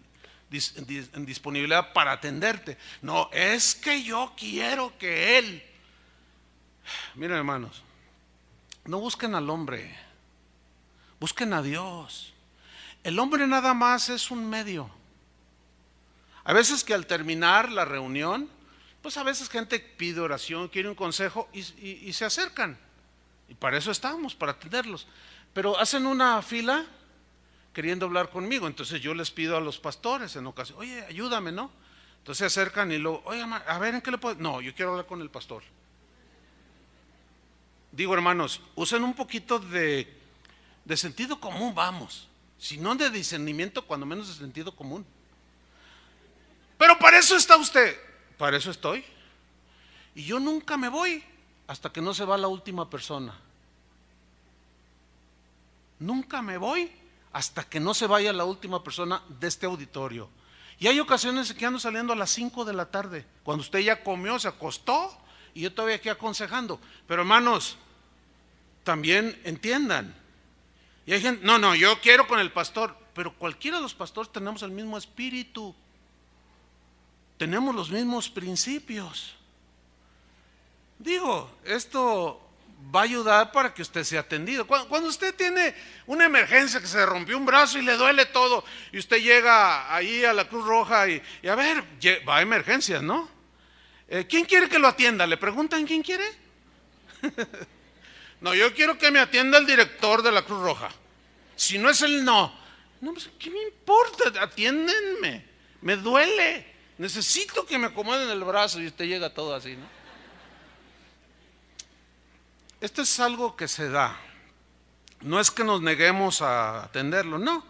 S1: en disponibilidad para atenderte. No, es que yo quiero que él. Miren, hermanos, no busquen al hombre, busquen a Dios. El hombre nada más es un medio. A veces que al terminar la reunión, pues a veces gente pide oración, quiere un consejo y se acercan. Y para eso estamos, para atenderlos. Pero hacen una fila queriendo hablar conmigo. Entonces yo les pido a los pastores en ocasión, oye, ayúdame, ¿no? Entonces se acercan y luego, oye, a ver, ¿en qué le puedo? No, yo quiero hablar con el pastor. Digo, hermanos, usen un poquito de sentido común, vamos. Si no de discernimiento, cuando menos de sentido común. Pero para eso está usted. Para eso estoy. Y yo nunca me voy hasta que no se va la última persona. Nunca me voy hasta que no se vaya la última persona de este auditorio. Y hay ocasiones en que ando saliendo a las 5 de la tarde, cuando usted ya comió, se acostó, y yo todavía aquí aconsejando. Pero hermanos, también entiendan. Y hay gente, no, yo quiero con el pastor, pero cualquiera de los pastores tenemos el mismo espíritu, tenemos los mismos principios. Digo, esto va a ayudar para que usted sea atendido. Cuando usted tiene una emergencia, que se rompió un brazo y le duele todo, y usted llega ahí a la Cruz Roja y a ver, va a emergencias, ¿no? ¿Quién quiere que lo atienda? ¿Le preguntan quién quiere? No, yo quiero que me atienda el director de la Cruz Roja. Si no es él, no. No, pues, ¿qué me importa? Atiéndenme. Me duele. Necesito que me acomoden el brazo, y usted llega todo así, ¿no? Esto es algo que se da. No es que nos neguemos a atenderlo, no.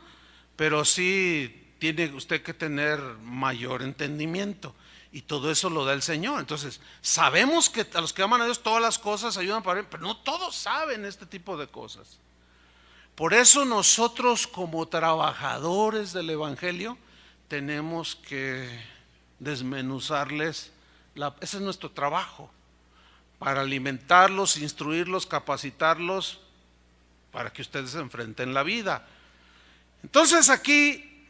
S1: Pero sí tiene usted que tener mayor entendimiento. Y todo eso lo da el Señor. Entonces, sabemos que a los que aman a Dios todas las cosas ayudan para bien, pero no todos saben este tipo de cosas. Por eso nosotros, como trabajadores del Evangelio, tenemos que desmenuzarles, ese es nuestro trabajo, para alimentarlos, instruirlos, capacitarlos, para que ustedes se enfrenten la vida. Entonces aquí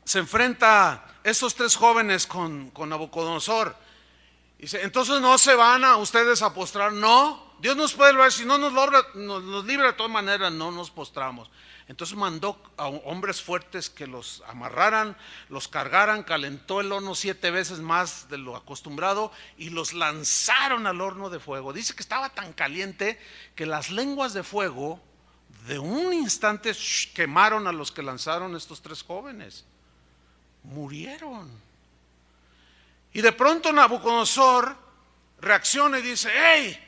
S1: se enfrenta estos tres jóvenes con Nabucodonosor. Dice, entonces no se van a ustedes a postrar. No, Dios nos puede librar, si no nos libra de todas maneras, no nos postramos. Entonces mandó a hombres fuertes que los amarraran, los cargaran, calentó el horno 7 veces más de lo acostumbrado y los lanzaron al horno de fuego. Dice que estaba tan caliente que las lenguas de fuego de un instante quemaron a los que lanzaron estos tres jóvenes. Murieron. Y de pronto Nabucodonosor reacciona y dice, hey,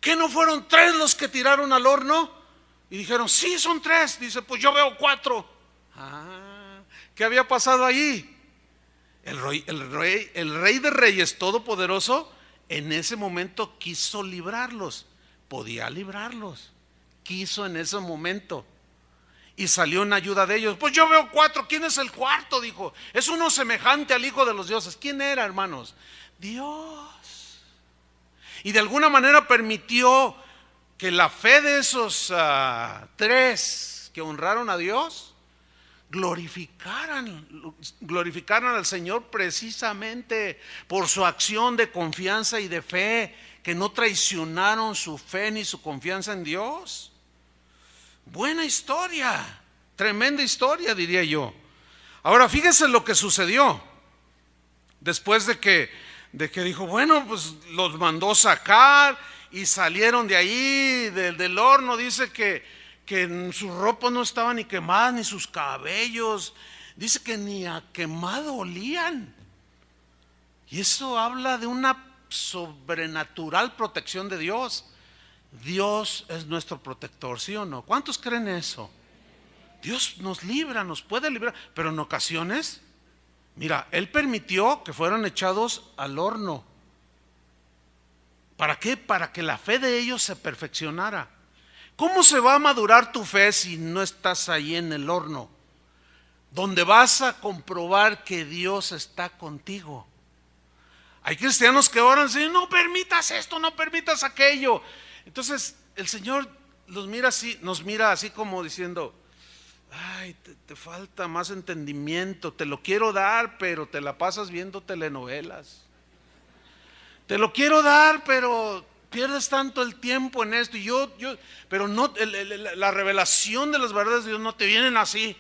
S1: ¿qué no fueron 3 los que tiraron al horno? Y dijeron, sí, son 3. Dice, pues yo veo 4. ¿Qué había pasado allí? El rey de reyes todopoderoso en ese momento quiso librarlos. Podía librarlos. Quiso en ese momento. Y salió en ayuda de ellos. Pues yo veo 4. ¿Quién es el cuarto? Dijo. Es uno semejante al Hijo de los dioses. ¿Quién era, hermanos? Dios. Y de alguna manera permitió que la fe de esos tres que honraron a Dios glorificaran al Señor precisamente por su acción de confianza y de fe, que no traicionaron su fe ni su confianza en Dios. Buena historia, tremenda historia, diría yo. Ahora fíjese lo que sucedió después de que dijo, bueno, pues los mandó sacar y salieron de ahí, del horno. Dice que sus ropas no estaban ni quemadas, ni sus cabellos. Dice que ni a quemado olían. Y eso habla de una sobrenatural protección de Dios. Dios es nuestro protector, ¿sí o no? ¿Cuántos creen eso? Dios nos libra, nos puede librar, pero en ocasiones, mira, Él permitió que fueran echados al horno. ¿Para qué? Para que la fe de ellos se perfeccionara. ¿Cómo se va a madurar tu fe si no estás ahí en el horno, donde vas a comprobar que Dios está contigo? Hay cristianos que oran y dicen, no permitas esto, no permitas aquello. Entonces el Señor nos mira así como diciendo, ay, te falta más entendimiento, te lo quiero dar, pero te la pasas viendo telenovelas. Te lo quiero dar, pero pierdes tanto el tiempo en esto. Pero no, la revelación de las verdades de Dios no te vienen así.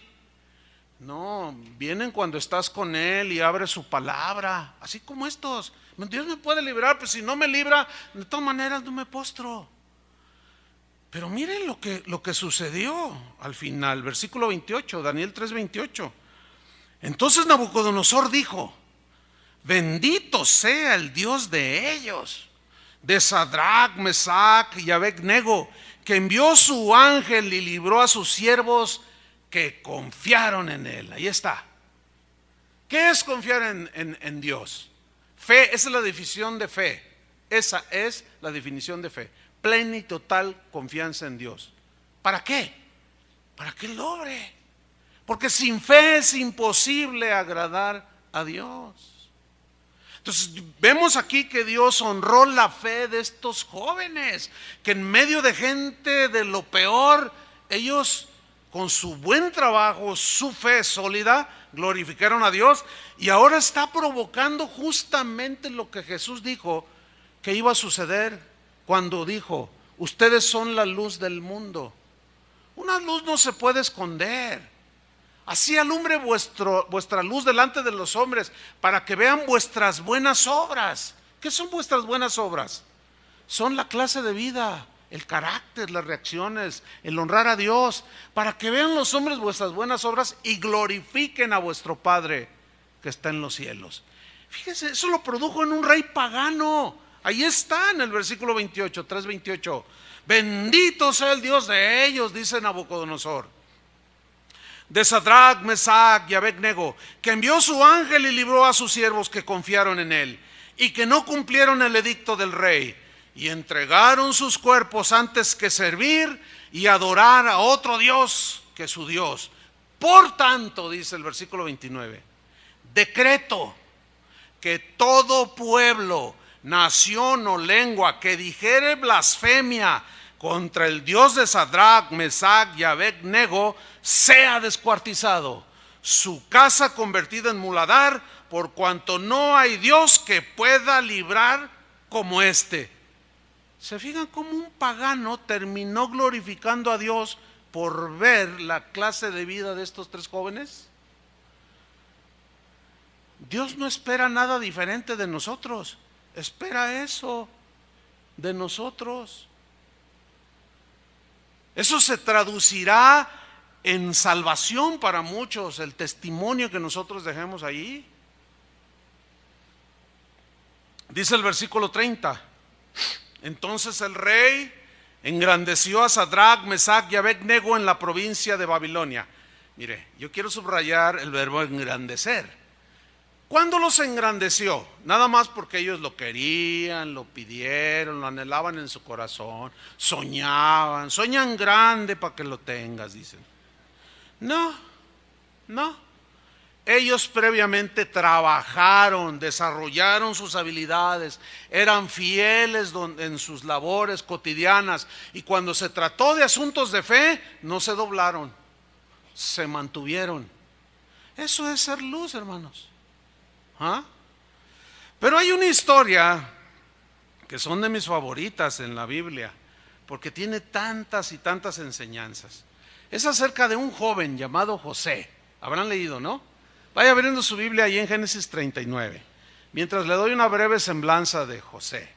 S1: No, vienen cuando estás con Él y abres su palabra, así como estos. Dios me puede librar, pero si no me libra, de todas maneras no me postro. Pero miren lo que sucedió al final, versículo 28, Daniel 3:28. Entonces Nabucodonosor dijo, bendito sea el Dios de ellos, de Sadrach, Mesach y Abed-nego, que envió su ángel y libró a sus siervos que confiaron en Él. Ahí está. ¿Qué es confiar en Dios? Fe, esa es la definición de fe. Esa es la definición de fe. Plena y total confianza en Dios. ¿Para qué? Para que Él obre. Porque sin fe es imposible agradar a Dios. Entonces vemos aquí que Dios honró la fe de estos jóvenes, que en medio de gente de lo peor, ellos con su buen trabajo, su fe sólida, glorificaron a Dios. Y ahora está provocando justamente lo que Jesús dijo que iba a suceder cuando dijo, ustedes son la luz del mundo. Una luz no se puede esconder. Así alumbre vuestra luz delante de los hombres, para que vean vuestras buenas obras. ¿Qué son vuestras buenas obras? Son la clase de vida, el carácter, las reacciones, el honrar a Dios, para que vean los hombres vuestras buenas obras y glorifiquen a vuestro Padre que está en los cielos. Fíjese, eso lo produjo en un rey pagano. Ahí está en el versículo 28, 3:28. Bendito sea el Dios de ellos, dice Nabucodonosor, de Sadrach, Mesach y Abed-nego, que envió su ángel y libró a sus siervos que confiaron en Él y que no cumplieron el edicto del rey y entregaron sus cuerpos antes que servir y adorar a otro Dios que su Dios. Por tanto, dice el versículo 29, decreto que todo pueblo, nación o lengua que dijere blasfemia contra el Dios de Sadrach, Mesach y Abed-nego sea descuartizado, su casa convertida en muladar, por cuanto no hay Dios que pueda librar como este. ¿Se fijan cómo un pagano terminó glorificando a Dios por ver la clase de vida de estos tres jóvenes? Dios no espera nada diferente de nosotros, espera eso de nosotros. Eso se traducirá en salvación para muchos, el testimonio que nosotros dejemos ahí. Dice el versículo 30, entonces el rey engrandeció a Sadrach, Mesach y Abed-nego en la provincia de Babilonia. Mire, yo quiero subrayar el verbo engrandecer. ¿Cuándo los engrandeció? Nada más porque ellos lo querían, lo pidieron, lo anhelaban en su corazón, sueñan grande para que lo tengas, dicen. No. ellos previamente trabajaron, desarrollaron sus habilidades, eran fieles en sus labores cotidianas, y cuando se trató de asuntos de fe, no se doblaron, se mantuvieron. Eso es ser luz, hermanos. ¿Ah? Pero hay una historia que son de mis favoritas en la Biblia, porque tiene tantas y tantas enseñanzas. Es acerca de un joven llamado José. Habrán leído, ¿no? Vaya abriendo su Biblia ahí en Génesis 39, mientras le doy una breve semblanza de José.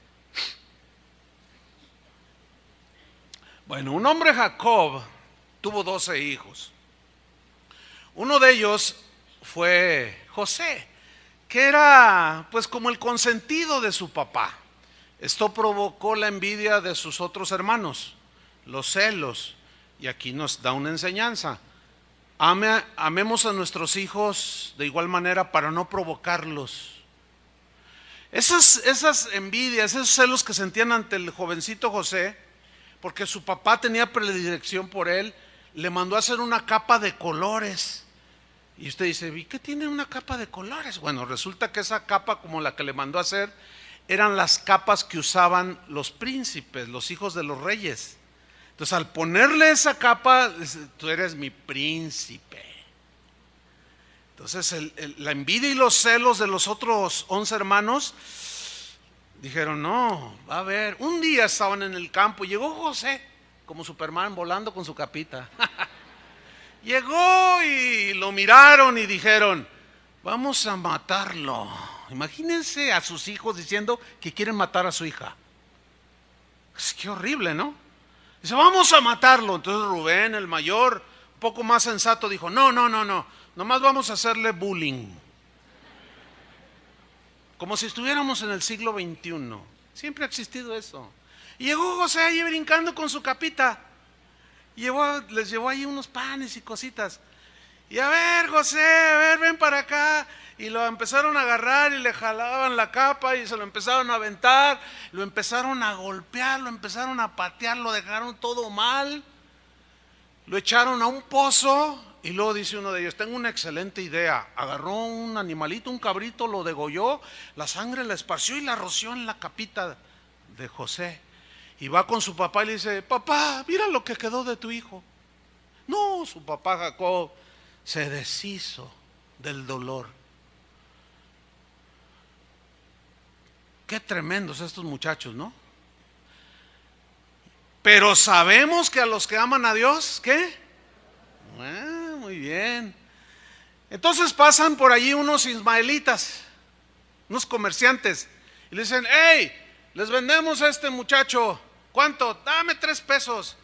S1: Bueno, un hombre, Jacob, tuvo 12 hijos. Uno de ellos fue José, que era pues como el consentido de su papá. Esto provocó la envidia de sus otros hermanos, los celos, y aquí nos da una enseñanza. Amemos a nuestros hijos de igual manera para no provocarlos. Esas envidias, esos celos que sentían ante el jovencito José, porque su papá tenía predilección por él, le mandó a hacer una capa de colores. Y usted dice, ¿y qué tiene una capa de colores? Bueno, resulta que esa capa, como la que le mandó a hacer, eran las capas que usaban los príncipes, los hijos de los reyes. Entonces, al ponerle esa capa, tú eres mi príncipe. Entonces, la envidia y los celos de los otros 11 hermanos dijeron, no, va a haber. Un día estaban en el campo, llegó José, como Superman, volando con su capita. Llegó y lo miraron y dijeron, vamos a matarlo. Imagínense a sus hijos diciendo que quieren matar a su hija. Es que horrible, ¿no? Dice, vamos a matarlo. Entonces Rubén, el mayor, un poco más sensato, dijo, no, nomás vamos a hacerle bullying. Como si estuviéramos en el siglo XXI. Siempre ha existido eso. Y llegó José ahí brincando con su capita. Les llevó ahí unos panes y cositas. Y a ver, José, a ver, ven para acá. Y lo empezaron a agarrar y le jalaban la capa y se lo empezaron a aventar, lo empezaron a golpear, lo empezaron a patear, lo dejaron todo mal, lo echaron a un pozo. Y luego dice uno de ellos, tengo una excelente idea. Agarró un animalito, un cabrito, lo degolló, la sangre la esparció y la roció en la capita de José. Y va con su papá y le dice, papá, mira lo que quedó de tu hijo. No, su papá Jacob se deshizo del dolor. Qué tremendos estos muchachos, ¿no? Pero sabemos que a los que aman a Dios, ¿qué? Muy bien. Entonces pasan por allí unos ismaelitas, unos comerciantes, y le dicen, hey, les vendemos a este muchacho, ¿cuánto? Dame 3 pesos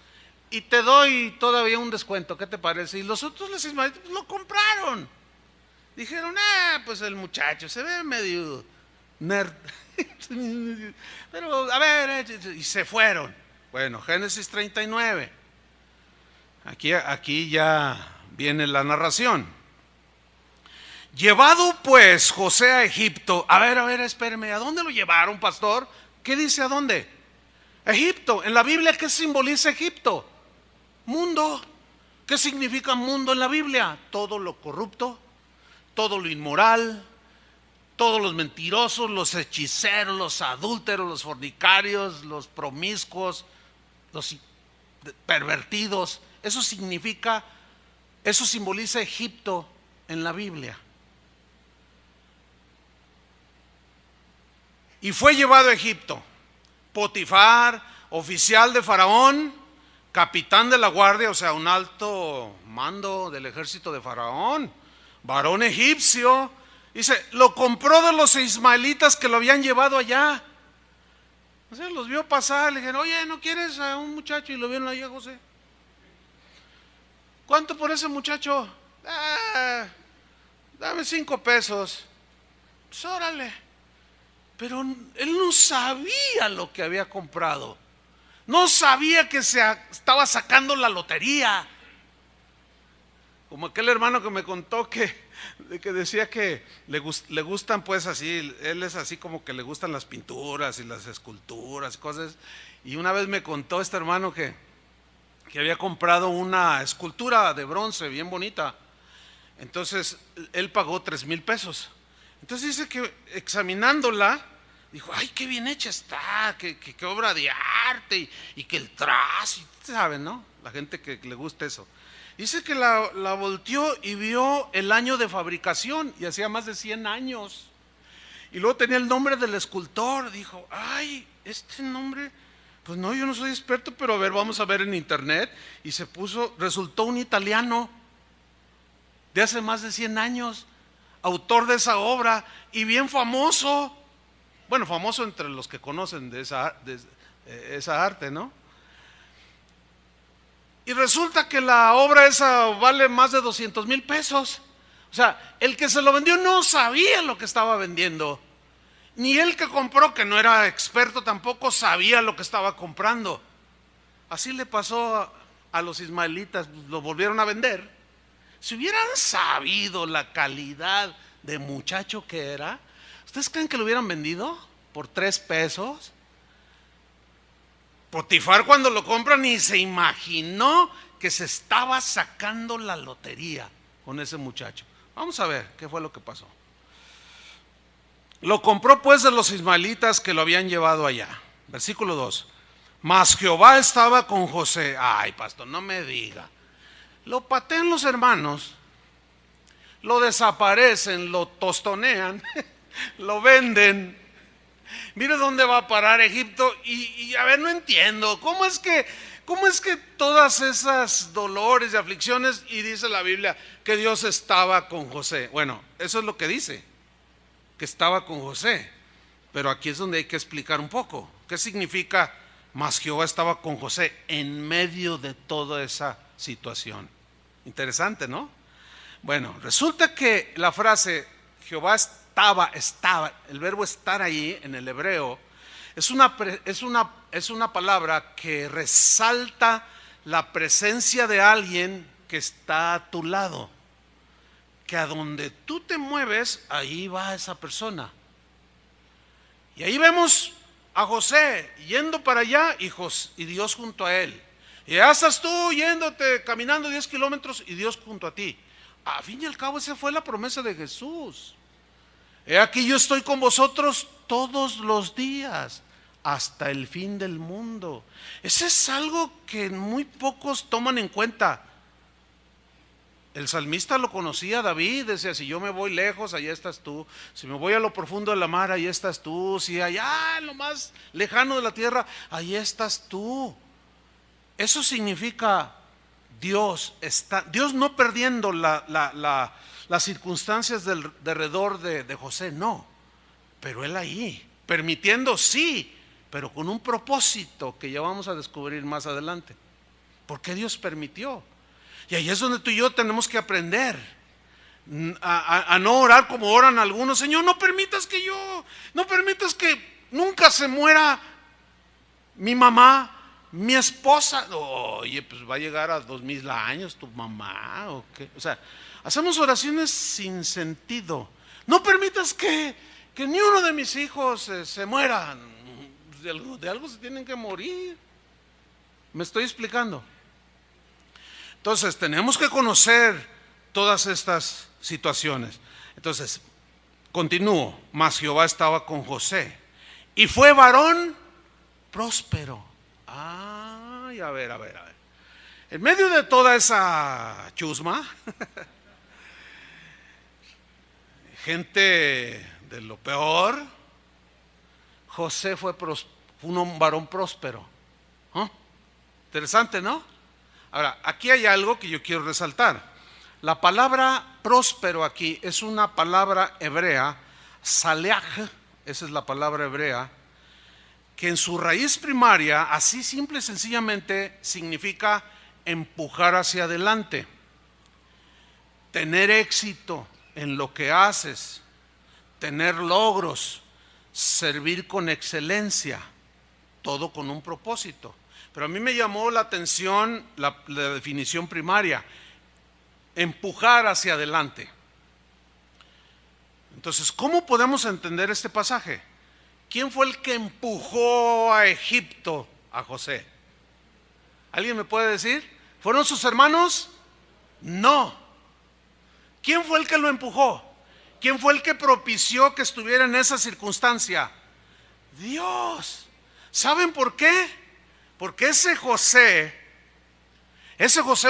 S1: y te doy todavía un descuento, ¿qué te parece? Y los otros, los ismaelitas, pues, lo compraron. Dijeron, pues el muchacho se ve medio nerd. Pero a ver, y se fueron. Bueno, Génesis 39. Aquí ya viene la narración. Llevado pues José a Egipto. A ver, espéreme, ¿a dónde lo llevaron, pastor? ¿Qué dice a dónde? Egipto. En la Biblia, ¿qué simboliza Egipto? Mundo. ¿Qué significa mundo en la Biblia? Todo lo corrupto, todo lo inmoral, todos los mentirosos, los hechiceros, los adúlteros, los fornicarios, los promiscuos, los pervertidos. Eso simboliza Egipto en la Biblia. Y fue llevado a Egipto. Potifar, oficial de Faraón, capitán de la guardia, o sea, un alto mando del ejército de Faraón, varón egipcio. Dice, lo compró de los ismaelitas que lo habían llevado allá. O sea, los vio pasar, le dijeron, oye, ¿no quieres a un muchacho? Y lo vieron allá, José. ¿Cuánto por ese muchacho? Dame 5 pesos. Pues órale. Pero él no sabía lo que había comprado. No sabía que se estaba sacando la lotería. Como aquel hermano que me contó que decía que le gustan pues así, él es así como que le gustan las pinturas y las esculturas, cosas. Y una vez me contó este hermano que había comprado una escultura de bronce bien bonita. Entonces él pagó 3,000 pesos. Entonces dice que examinándola, dijo, ay, qué bien hecha está, qué obra de arte, y que el trazo, ¿saben, no? La gente que le gusta eso. Dice que la volteó y vio el año de fabricación, y hacía más de 100 años. Y luego tenía el nombre del escultor. Dijo, ay, este nombre, pues no, yo no soy experto, pero a ver, vamos a ver en internet. Y se puso, resultó un italiano de hace más de 100 años, autor de esa obra y bien famoso. Bueno, famoso entre los que conocen de esa arte, ¿no? Y resulta que la obra esa vale más de 200,000 pesos. O sea, el que se lo vendió no sabía lo que estaba vendiendo. Ni el que compró, que no era experto tampoco, sabía lo que estaba comprando. Así le pasó a los ismaelitas, lo volvieron a vender. Si hubieran sabido la calidad de muchacho que era, ¿ustedes creen que lo hubieran vendido por 3 pesos? Potifar, cuando lo compra, ni se imaginó que se estaba sacando la lotería con ese muchacho. Vamos a ver qué fue lo que pasó. Lo compró pues de los ismaelitas que lo habían llevado allá. Versículo 2. Mas Jehová estaba con José. Ay, pastor, no me diga. Lo patean los hermanos, lo desaparecen, lo tostonean, lo venden. Mire dónde va a parar Egipto. Y a ver, no entiendo, ¿cómo es que todas esas dolores y aflicciones, y dice la Biblia que Dios estaba con José? Bueno, eso es lo que dice, que estaba con José. Pero aquí es donde hay que explicar un poco. ¿Qué significa, mas Jehová estaba con José en medio de toda esa situación? Interesante, ¿no? Bueno, resulta que la frase Jehová estaba, el verbo estar ahí en el hebreo, es una palabra que resalta la presencia de alguien que está a tu lado. Que a donde tú te mueves, ahí va esa persona. Y ahí vemos a José yendo para allá y Dios junto a él. Y ya estás tú yéndote, caminando 10 kilómetros y Dios junto a ti. A fin y al cabo, esa fue la promesa de Jesús. He aquí, yo estoy con vosotros todos los días, hasta el fin del mundo. Ese es algo que muy pocos toman en cuenta. El salmista lo conocía, David, decía, si yo me voy lejos, allá estás tú. Si me voy a lo profundo de la mar, allá estás tú. Si allá en lo más lejano de la tierra, allí estás tú. Eso significa Dios no perdiendo las circunstancias de alrededor de José, no, pero él ahí, permitiendo, sí, pero con un propósito que ya vamos a descubrir más adelante. ¿Por qué Dios permitió? Y ahí es donde tú y yo tenemos que aprender a no orar como oran algunos. Señor, no permitas que nunca se muera mi mamá, mi esposa. Oye, pues va a llegar a 2000 años tu mamá, ¿o qué? O sea, hacemos oraciones sin sentido. No permitas que ni uno de mis hijos se muera. De algo se tienen que morir. ¿Me estoy explicando? Entonces, tenemos que conocer todas estas situaciones. Entonces, continúo. Mas Jehová estaba con José y fue varón próspero. Ay, a ver. En medio de toda esa chusma, gente de lo peor, José fue un varón próspero. Interesante, ¿no? Ahora, aquí hay algo que yo quiero resaltar. La palabra próspero aquí es una palabra hebrea, saleach, esa es la palabra hebrea, que en su raíz primaria, así simple y sencillamente, significa empujar hacia adelante, tener éxito en lo que haces, tener logros, servir con excelencia, todo con un propósito. Pero a mí me llamó la atención la definición primaria, empujar hacia adelante. Entonces, ¿cómo podemos entender este pasaje? ¿Quién fue el que empujó a Egipto a José? ¿Alguien me puede decir? ¿Fueron sus hermanos? No. ¿Quién fue el que lo empujó? ¿Quién fue el que propició que estuviera en esa circunstancia? Dios. ¿Saben por qué? Porque ese José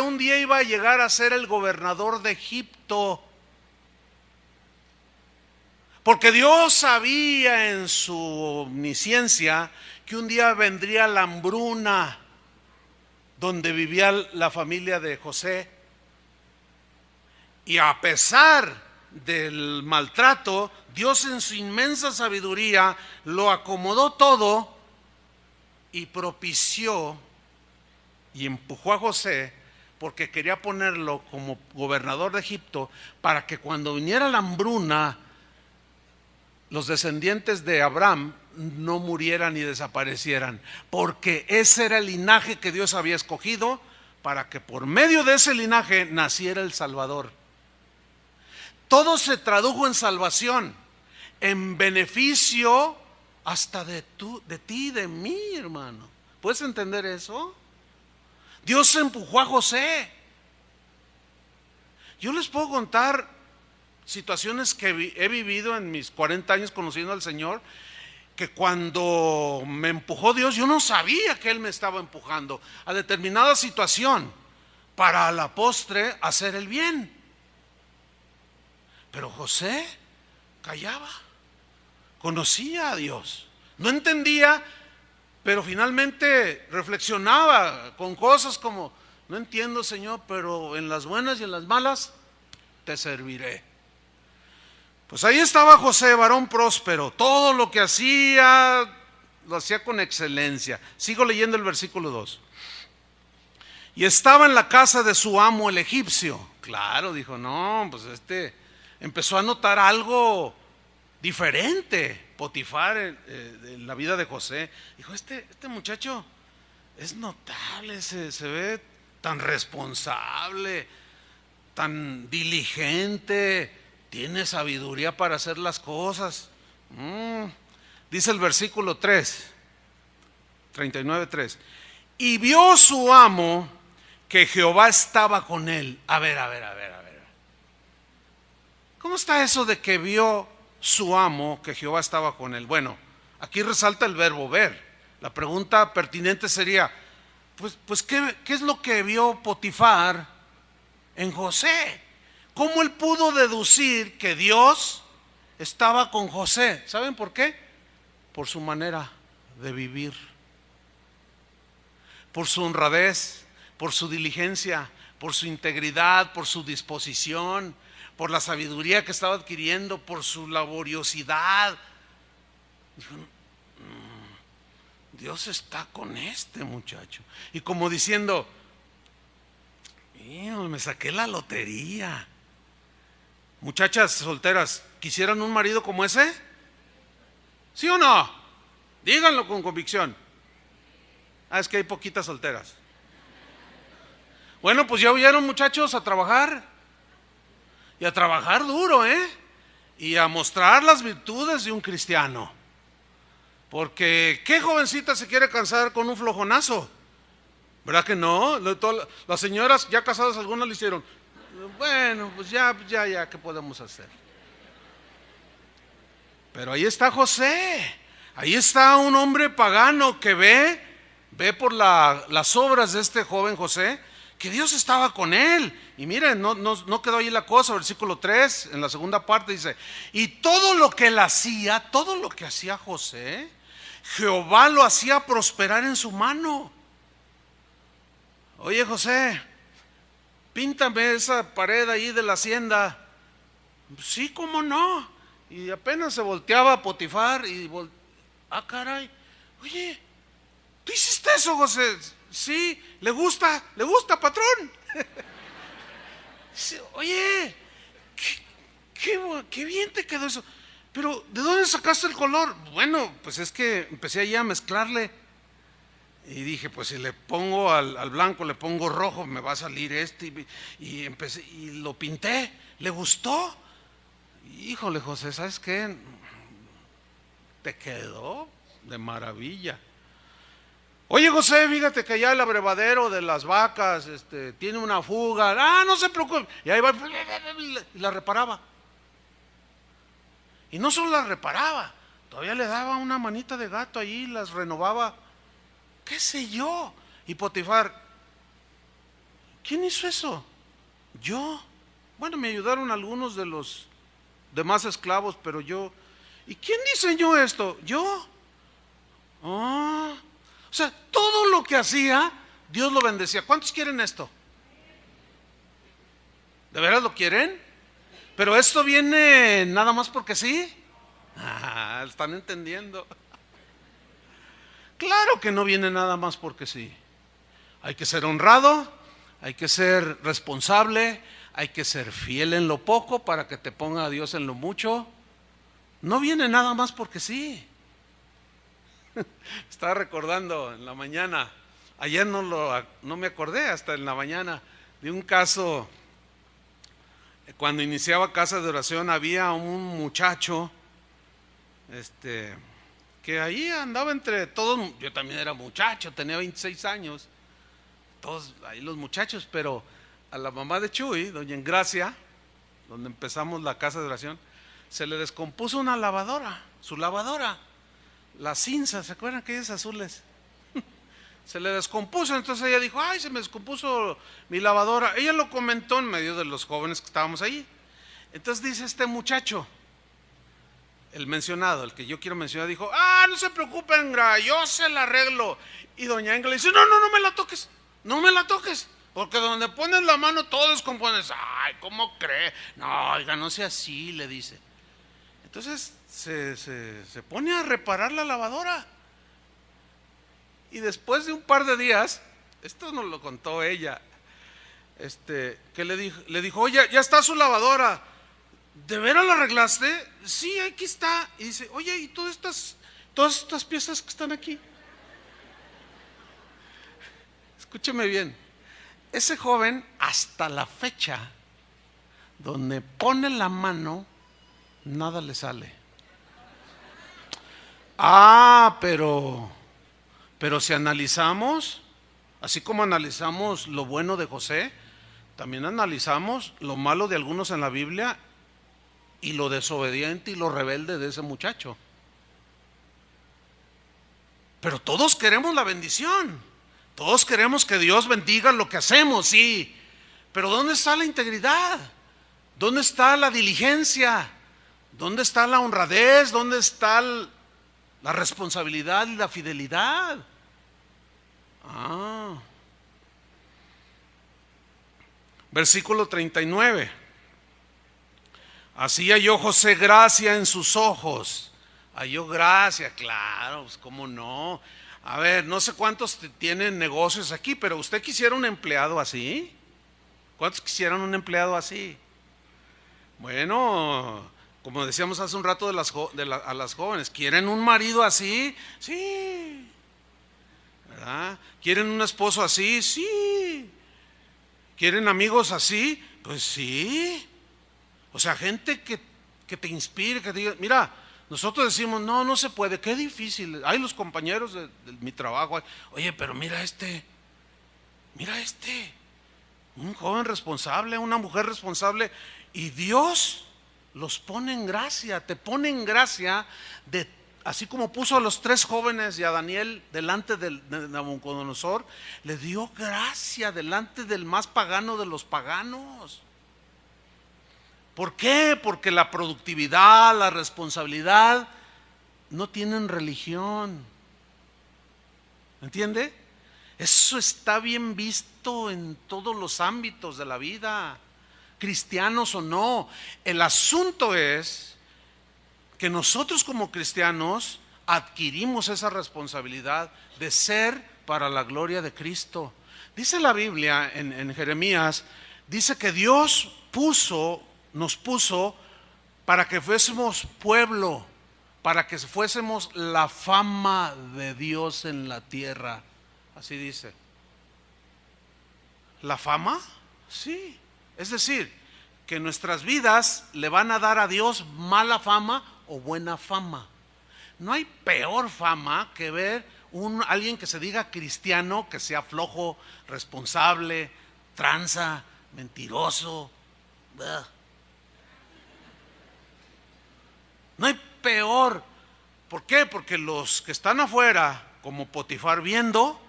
S1: un día iba a llegar a ser el gobernador de Egipto. Porque Dios sabía en su omnisciencia que un día vendría la hambruna donde vivía la familia de José. Y a pesar del maltrato, Dios en su inmensa sabiduría lo acomodó todo y propició y empujó a José porque quería ponerlo como gobernador de Egipto para que cuando viniera la hambruna, los descendientes de Abraham no murieran ni desaparecieran, porque ese era el linaje que Dios había escogido para que por medio de ese linaje naciera el Salvador. Todo se tradujo en salvación, en beneficio hasta de ti y de mí, hermano. ¿Puedes entender eso? Dios empujó a José. Yo les puedo contar situaciones que he vivido en mis 40 años conociendo al Señor, que cuando me empujó Dios, yo no sabía que Él me estaba empujando a determinada situación para a la postre hacer el bien. Pero José callaba, conocía a Dios, no entendía, pero finalmente reflexionaba con cosas como: no entiendo, Señor, pero en las buenas y en las malas te serviré. Pues ahí estaba José, varón próspero, todo lo que hacía, lo hacía con excelencia. Sigo leyendo el versículo 2. Y estaba en la casa de su amo el egipcio. Claro, dijo, no, pues empezó a notar algo diferente, Potifar, en la vida de José. Dijo, este muchacho es notable, se ve tan responsable, tan diligente, tiene sabiduría para hacer las cosas. Dice el versículo 3, 39:3. Y vio su amo que Jehová estaba con él. A ver. ¿Cómo está eso de que vio su amo que Jehová estaba con él? Bueno, aquí resalta el verbo ver. La pregunta pertinente sería, pues ¿qué es lo que vio Potifar en José? ¿Cómo él pudo deducir que Dios estaba con José? ¿Saben por qué? Por su manera de vivir, por su honradez, por su diligencia, por su integridad, por su disposición, por la sabiduría que estaba adquiriendo, por su laboriosidad. Dijo, Dios está con este muchacho. Y como diciendo, me saqué la lotería. Muchachas solteras, ¿quisieran un marido como ese? ¿Sí o no? Díganlo con convicción. Es que hay poquitas solteras. Bueno, pues ya oyeron, muchachos, a trabajar. Y a trabajar duro, y a mostrar las virtudes de un cristiano. Porque ¿qué jovencita se quiere casar con un flojonazo? ¿Verdad que no? Las señoras ya casadas, algunas le hicieron, bueno, pues ya, ¿qué podemos hacer? Pero ahí está José, ahí está un hombre pagano que ve por las obras de este joven José, que Dios estaba con él. Y miren, no quedó ahí la cosa. Versículo 3, en la segunda parte dice, y todo lo que él hacía, todo lo que hacía José, Jehová lo hacía prosperar en su mano. Oye, José, píntame esa pared ahí de la hacienda. Sí, cómo no. Y apenas se volteaba a Potifar y caray, oye, ¿tú hiciste eso, José? Sí, le gusta, patrón. Oye, qué bien te quedó eso. Pero ¿de dónde sacaste el color? Bueno, pues es que empecé ahí a mezclarle. Y dije, pues si le pongo al blanco, le pongo rojo, me va a salir y empecé, y lo pinté. ¿Le gustó? Híjole, José, ¿sabes qué? Te quedó de maravilla. Oye, José, fíjate que allá el abrevadero de las vacas tiene una fuga. Ah, no se preocupe. Y ahí va y la reparaba. Y no solo las reparaba, todavía le daba una manita de gato ahí, las renovaba. ¿Qué sé yo? Y Potifar, ¿quién hizo eso? Yo. Bueno, me ayudaron algunos de los demás esclavos, pero yo. ¿Y quién diseñó esto? Yo. Ah. O sea, todo lo que hacía, Dios lo bendecía. ¿Cuántos quieren esto? ¿De veras lo quieren? Pero esto viene nada más porque sí. Ah, ¿están entendiendo? Claro que no viene nada más porque sí. Hay que ser honrado, hay que ser responsable, hay que ser fiel en lo poco para que te ponga a Dios en lo mucho. No viene nada más porque sí. Estaba recordando en la mañana, ayer no me acordé hasta en la mañana de un caso. Cuando iniciaba Casa de Oración había un muchacho que ahí andaba entre todos. Yo también era muchacho, tenía 26 años, todos ahí los muchachos, pero a la mamá de Chuy, doña Engracia, donde empezamos la Casa de Oración, se le descompuso una lavadora, su lavadora, la cinza, ¿se acuerdan aquellas azules? Se le descompuso, entonces ella dijo, ay, se me descompuso mi lavadora. Ella lo comentó en medio de los jóvenes que estábamos ahí. Entonces dice este muchacho, el mencionado, el que yo quiero mencionar, dijo, no se preocupen, yo se la arreglo. Y doña Engra le dice, no me la toques, no me la toques, porque donde pones la mano todo descompones. Ay, ¿cómo cree? No, oiga, no sea así, le dice. Entonces se pone a reparar la lavadora. Y después de un par de días, esto nos lo contó ella, que le dijo, oye, ya está su lavadora, ¿de veras la arreglaste? Sí, aquí está. Y dice, oye, ¿y todas estas piezas que están aquí? Escúcheme bien, ese joven hasta la fecha, donde pone la mano, nada le sale. Pero si analizamos, así como analizamos lo bueno de José, también analizamos lo malo de algunos en la Biblia y lo desobediente y lo rebelde de ese muchacho. Pero todos queremos la bendición, todos queremos que Dios bendiga lo que hacemos, sí, pero ¿dónde está la integridad? ¿Dónde está la diligencia? ¿Dónde está la honradez? ¿Dónde está la responsabilidad y la fidelidad? Versículo 39. Así halló José gracia en sus ojos. Halló gracia, claro, pues cómo no. A ver, no sé cuántos tienen negocios aquí, pero ¿usted quisiera un empleado así? ¿Cuántos quisieran un empleado así? Bueno, como decíamos hace un rato a las jóvenes, ¿quieren un marido así? Sí. ¿Verdad? ¿Quieren un esposo así? Sí. ¿Quieren amigos así? Pues sí. O sea, gente que te inspire, que te diga, mira, nosotros decimos, no se puede, qué difícil. Hay los compañeros de mi trabajo, oye, pero mira un joven responsable, una mujer responsable, y Dios los pone en gracia, te pone en gracia, así como puso a los 3 jóvenes y a Daniel delante de Nabucodonosor, le dio gracia delante del más pagano de los paganos. ¿Por qué? Porque la productividad, la responsabilidad no tienen religión. ¿Entiende? Eso está bien visto en todos los ámbitos de la vida, cristianos o no. El asunto es que nosotros como cristianos adquirimos esa responsabilidad de ser para la gloria de Cristo. Dice la Biblia en Jeremías, dice que Dios nos puso para que fuésemos pueblo, para que fuésemos la fama de Dios en la tierra. Así dice. ¿La fama? Sí. Es decir, que nuestras vidas le van a dar a Dios mala fama o buena fama. No hay peor fama que ver alguien que se diga cristiano, que sea flojo, responsable, tranza, mentiroso. No hay peor. ¿Por qué? Porque los que están afuera, como Potifar viendo,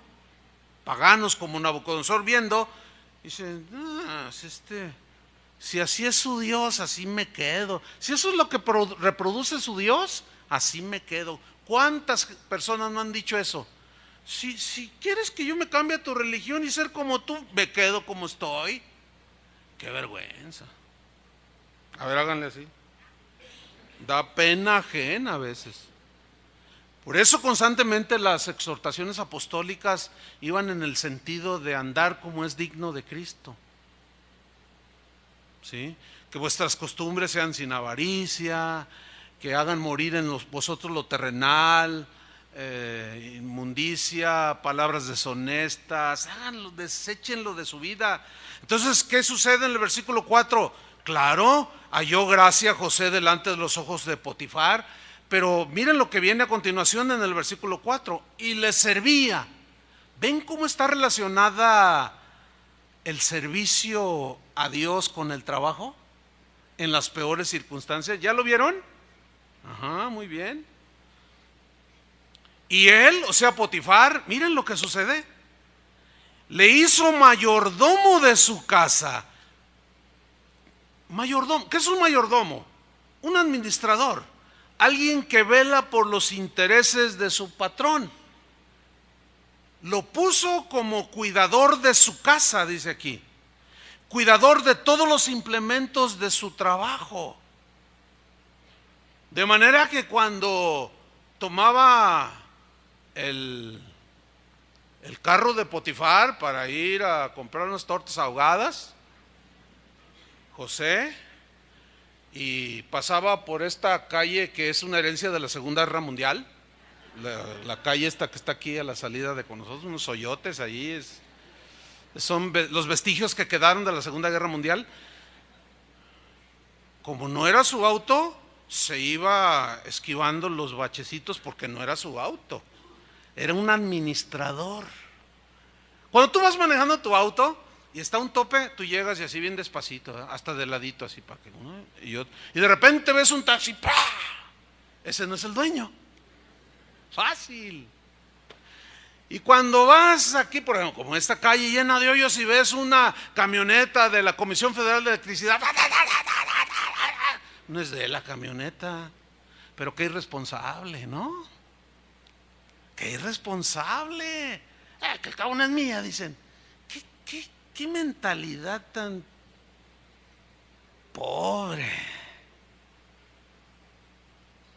S1: paganos como Nabucodonosor viendo, dicen, si así es su Dios, así me quedo. Si eso es lo que reproduce su Dios, así me quedo. ¿Cuántas personas no han dicho eso? Si quieres que yo me cambie a tu religión y ser como tú, me quedo como estoy. Qué vergüenza. A ver, háganle así. Da pena ajena a veces. Por eso constantemente las exhortaciones apostólicas iban en el sentido de andar como es digno de Cristo. ¿Sí? Que vuestras costumbres sean sin avaricia, que hagan morir en vosotros lo terrenal, inmundicia, palabras deshonestas, háganlo, deséchenlo de su vida. Entonces, ¿qué sucede en el versículo 4? Claro, halló gracia José delante de los ojos de Potifar, pero miren lo que viene a continuación en el versículo 4, y le servía. ¿Ven cómo está relacionada el servicio a Dios con el trabajo en las peores circunstancias? ¿Ya lo vieron? Ajá, muy bien. Y él, o sea Potifar, miren lo que sucede, le hizo mayordomo de su casa. Mayordomo, ¿qué es un mayordomo? Un administrador, alguien que vela por los intereses de su patrón. Lo puso como cuidador de su casa, dice aquí, cuidador de todos los implementos de su trabajo. De manera que cuando tomaba el carro de Potifar para ir a comprar unas tortas ahogadas, José, y pasaba por esta calle que es una herencia de la Segunda Guerra Mundial, la calle esta que está aquí a la salida de con nosotros, unos hoyotes allí, son los vestigios que quedaron de la Segunda Guerra Mundial. Como no era su auto, se iba esquivando los bachecitos porque no era su auto, era un administrador. Cuando tú vas manejando tu auto y está un tope, tú llegas y así bien despacito, hasta de ladito así para que y de repente ves un taxi, ¡pah! Ese no es el dueño. Fácil. Y cuando vas aquí, por ejemplo, como esta calle llena de hoyos y ves una camioneta de la Comisión Federal de Electricidad, no es de la camioneta, pero qué irresponsable, ¿no? Qué irresponsable. Que el cabo no es mía, dicen. ¿Qué mentalidad tan pobre?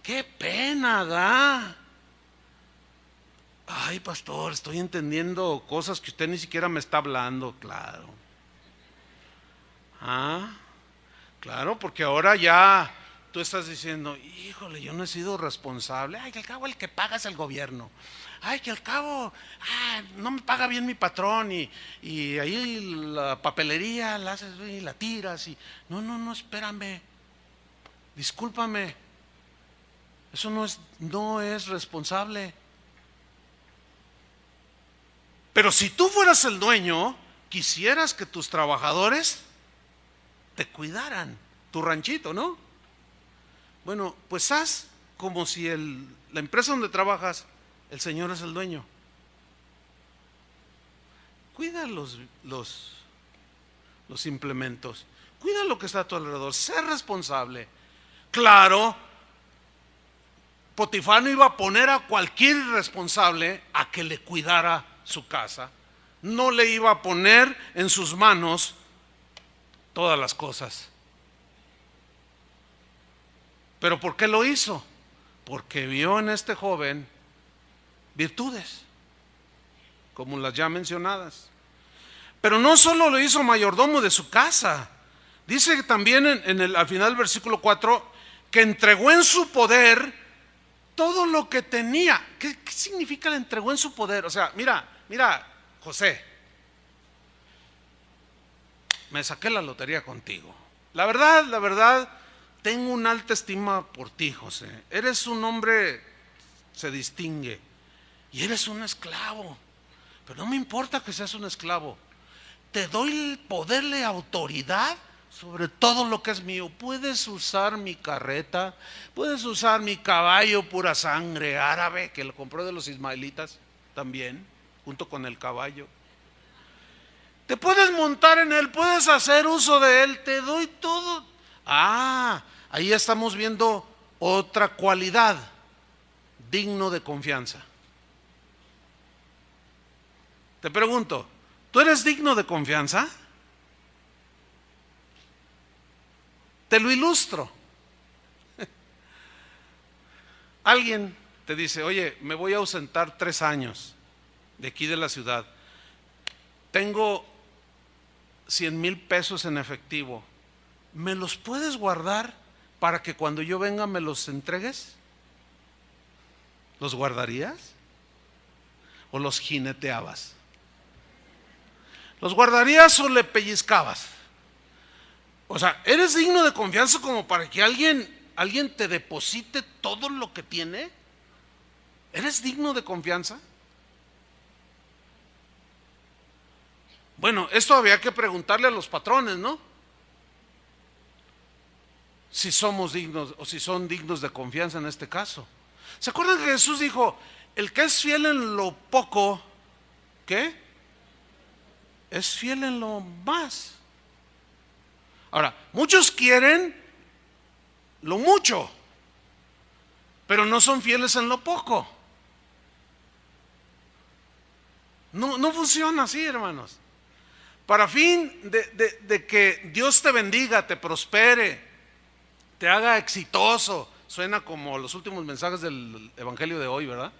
S1: Qué pena da. Ay, pastor, estoy entendiendo cosas que usted ni siquiera me está hablando, claro. Claro, porque ahora ya tú estás diciendo, híjole, yo no he sido responsable. Ay, que al cabo el que paga es el gobierno. Ay, que al cabo no me paga bien mi patrón y ahí la papelería la haces y la tiras y no, espérame, discúlpame, eso no es responsable. Pero si tú fueras el dueño, quisieras que tus trabajadores te cuidaran tu ranchito, ¿no? Bueno, pues haz como si la empresa donde trabajas, el Señor es el dueño. Cuida los implementos, cuida lo que está a tu alrededor, sé responsable. Claro, Potifar no iba a poner a cualquier irresponsable a que le cuidara su casa, no le iba a poner en sus manos todas las cosas. ¿Pero por qué lo hizo? Porque vio en este joven virtudes, como las ya mencionadas. Pero no solo lo hizo mayordomo de su casa, dice también al final del versículo 4 que entregó en su poder todo lo que tenía. ¿Qué significa le entregó en su poder? O sea, mira, José, me saqué la lotería contigo. La verdad, tengo una alta estima por ti, José. Eres un hombre, se distingue. y eres un esclavo. Pero no me importa que seas un esclavo. Te doy el poder, la autoridad sobre todo lo que es mío. Puedes usar mi carreta, puedes usar mi caballo pura sangre árabe, que lo compró de los ismaelitas también, junto con el caballo. Te puedes montar en él, puedes hacer uso de él, te doy todo. Ahí estamos viendo otra cualidad: digno de confianza. Te pregunto, ¿tú eres digno de confianza? Te lo ilustro. Alguien te dice: oye, me voy a ausentar 3 años de aquí de la ciudad. Tengo 100,000 pesos en efectivo. ¿Me los puedes guardar para que cuando yo venga me los entregues? ¿Los guardarías? ¿O los jineteabas? ¿Los guardarías o le pellizcabas? O sea, ¿eres digno de confianza como para que alguien te deposite todo lo que tiene? ¿Eres digno de confianza? Bueno, esto había que preguntarle a los patrones, ¿no? Si somos dignos o si son dignos de confianza en este caso. ¿Se acuerdan que Jesús dijo: el que es fiel en lo poco, ¿qué? Es fiel en lo más. Ahora, muchos quieren lo mucho, pero no son fieles en lo poco. No funciona así, hermanos. Para fin de que Dios te bendiga, te prospere, te haga exitoso. Suena como los últimos mensajes del evangelio de hoy, ¿verdad?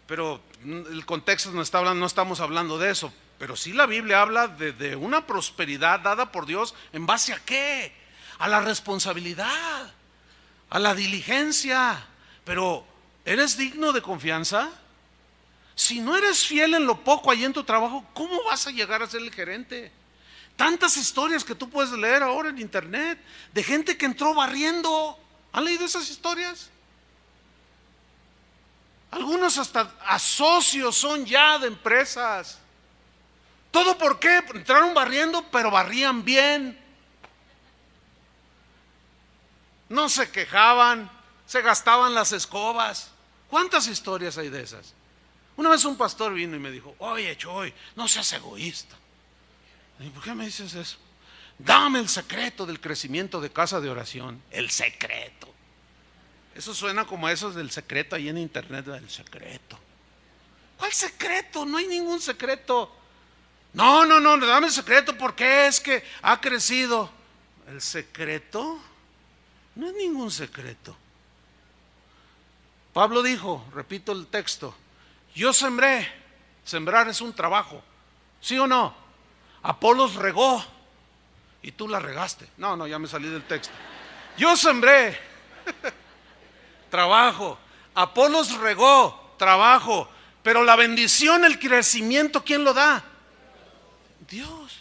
S1: Pero el contexto no estamos hablando de eso. Pero sí la Biblia habla de una prosperidad dada por Dios. ¿En base a qué? A la responsabilidad, a la diligencia. Pero ¿eres digno de confianza? Si no eres fiel en lo poco ahí en tu trabajo, ¿cómo vas a llegar a ser el gerente? Tantas historias que tú puedes leer ahora en internet de gente que entró barriendo. ¿Han leído esas historias? Algunos hasta asocios son ya de empresas. ¿Todo por qué? Entraron barriendo, pero barrían bien. No se quejaban, se gastaban las escobas. ¿Cuántas historias hay de esas? Una vez un pastor vino y me dijo: oye, Choy, no seas egoísta. Y ¿por qué me dices eso? Dame el secreto del crecimiento de casa de oración. El secreto. Eso suena como esos del secreto ahí en internet, el secreto. ¿Cuál secreto? No hay ningún secreto. No, dame el secreto porque es que ha crecido. ¿El secreto? No es ningún secreto. Pablo dijo, repito el texto: yo sembré. Sembrar es un trabajo, ¿sí o no? Apolos regó y tú la regaste. No, ya me salí del texto. Yo sembré, trabajo. Apolos regó, trabajo. Pero la bendición, el crecimiento, ¿quién lo da? Dios.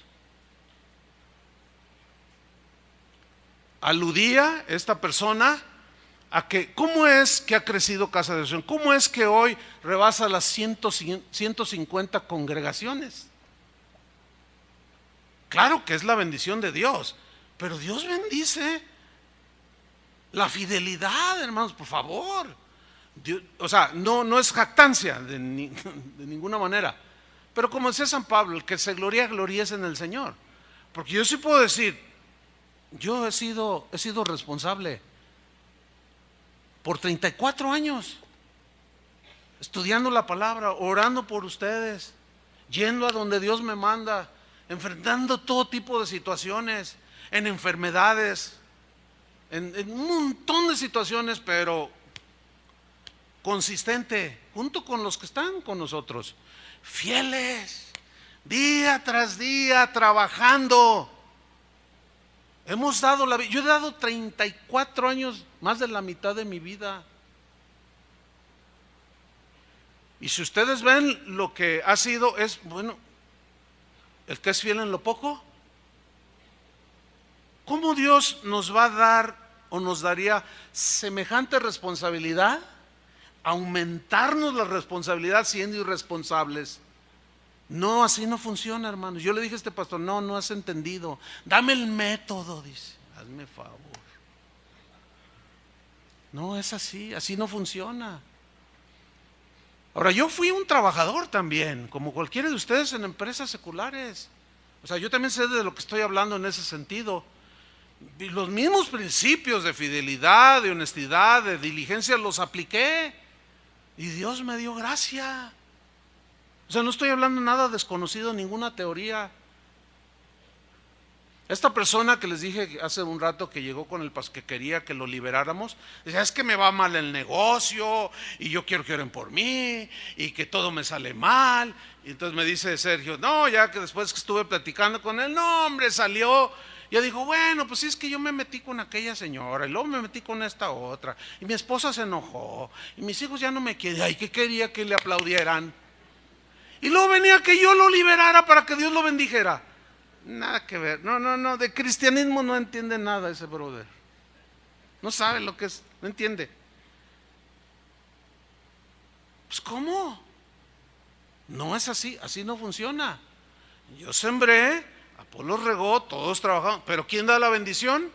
S1: Aludía esta persona a que, ¿cómo es que ha crecido Casa de Oración? ¿Cómo es que hoy rebasa las 150 congregaciones? Claro que es la bendición de Dios, pero Dios bendice la fidelidad, hermanos, por favor. Dios, o sea, no es jactancia de ninguna manera. Pero como decía San Pablo, el que se gloríese en el Señor. Porque yo sí puedo decir, yo he sido responsable por 34 años, estudiando la palabra, orando por ustedes, yendo a donde Dios me manda, enfrentando todo tipo de situaciones, en enfermedades, en un montón de situaciones, pero consistente, junto con los que están con nosotros, fieles, día tras día, trabajando. Hemos dado yo he dado 34 años, más de la mitad de mi vida. Y si ustedes ven lo que ha sido, es bueno, el que es fiel en lo poco. ¿Cómo Dios nos va a dar o nos daría semejante responsabilidad aumentarnos la responsabilidad siendo irresponsables. No, así no funciona, hermanos. Yo le dije a este pastor, no has entendido. Dame el método, dice. Hazme favor. No es así, así no funciona. Ahora, yo fui un trabajador también, como cualquiera de ustedes en empresas seculares. O sea, yo también sé de lo que estoy hablando en ese sentido. Y los mismos principios de fidelidad, de honestidad, de diligencia los apliqué. Y Dios me dio gracia. O sea, no estoy hablando nada desconocido, ninguna teoría. Esta persona que les dije hace un rato que llegó con el que quería que lo liberáramos, decía, es que me va mal el negocio y yo quiero que oren por mí y que todo me sale mal. Y entonces me dice Sergio, no, ya que después que estuve platicando con él, no hombre, salió. Yo digo, bueno, pues sí, es que yo me metí con aquella señora y luego me metí con esta otra y mi esposa se enojó y mis hijos ya no me quieren. Ay, que quería que le aplaudieran. Y luego venía que yo lo liberara para que Dios lo bendijera. Nada que ver, no, de cristianismo no entiende nada ese brother. No sabe lo que es, no entiende. Pues ¿cómo? No es así, así no funciona. Yo sembré, Apolo regó, todos trabajamos, pero ¿quién da la bendición?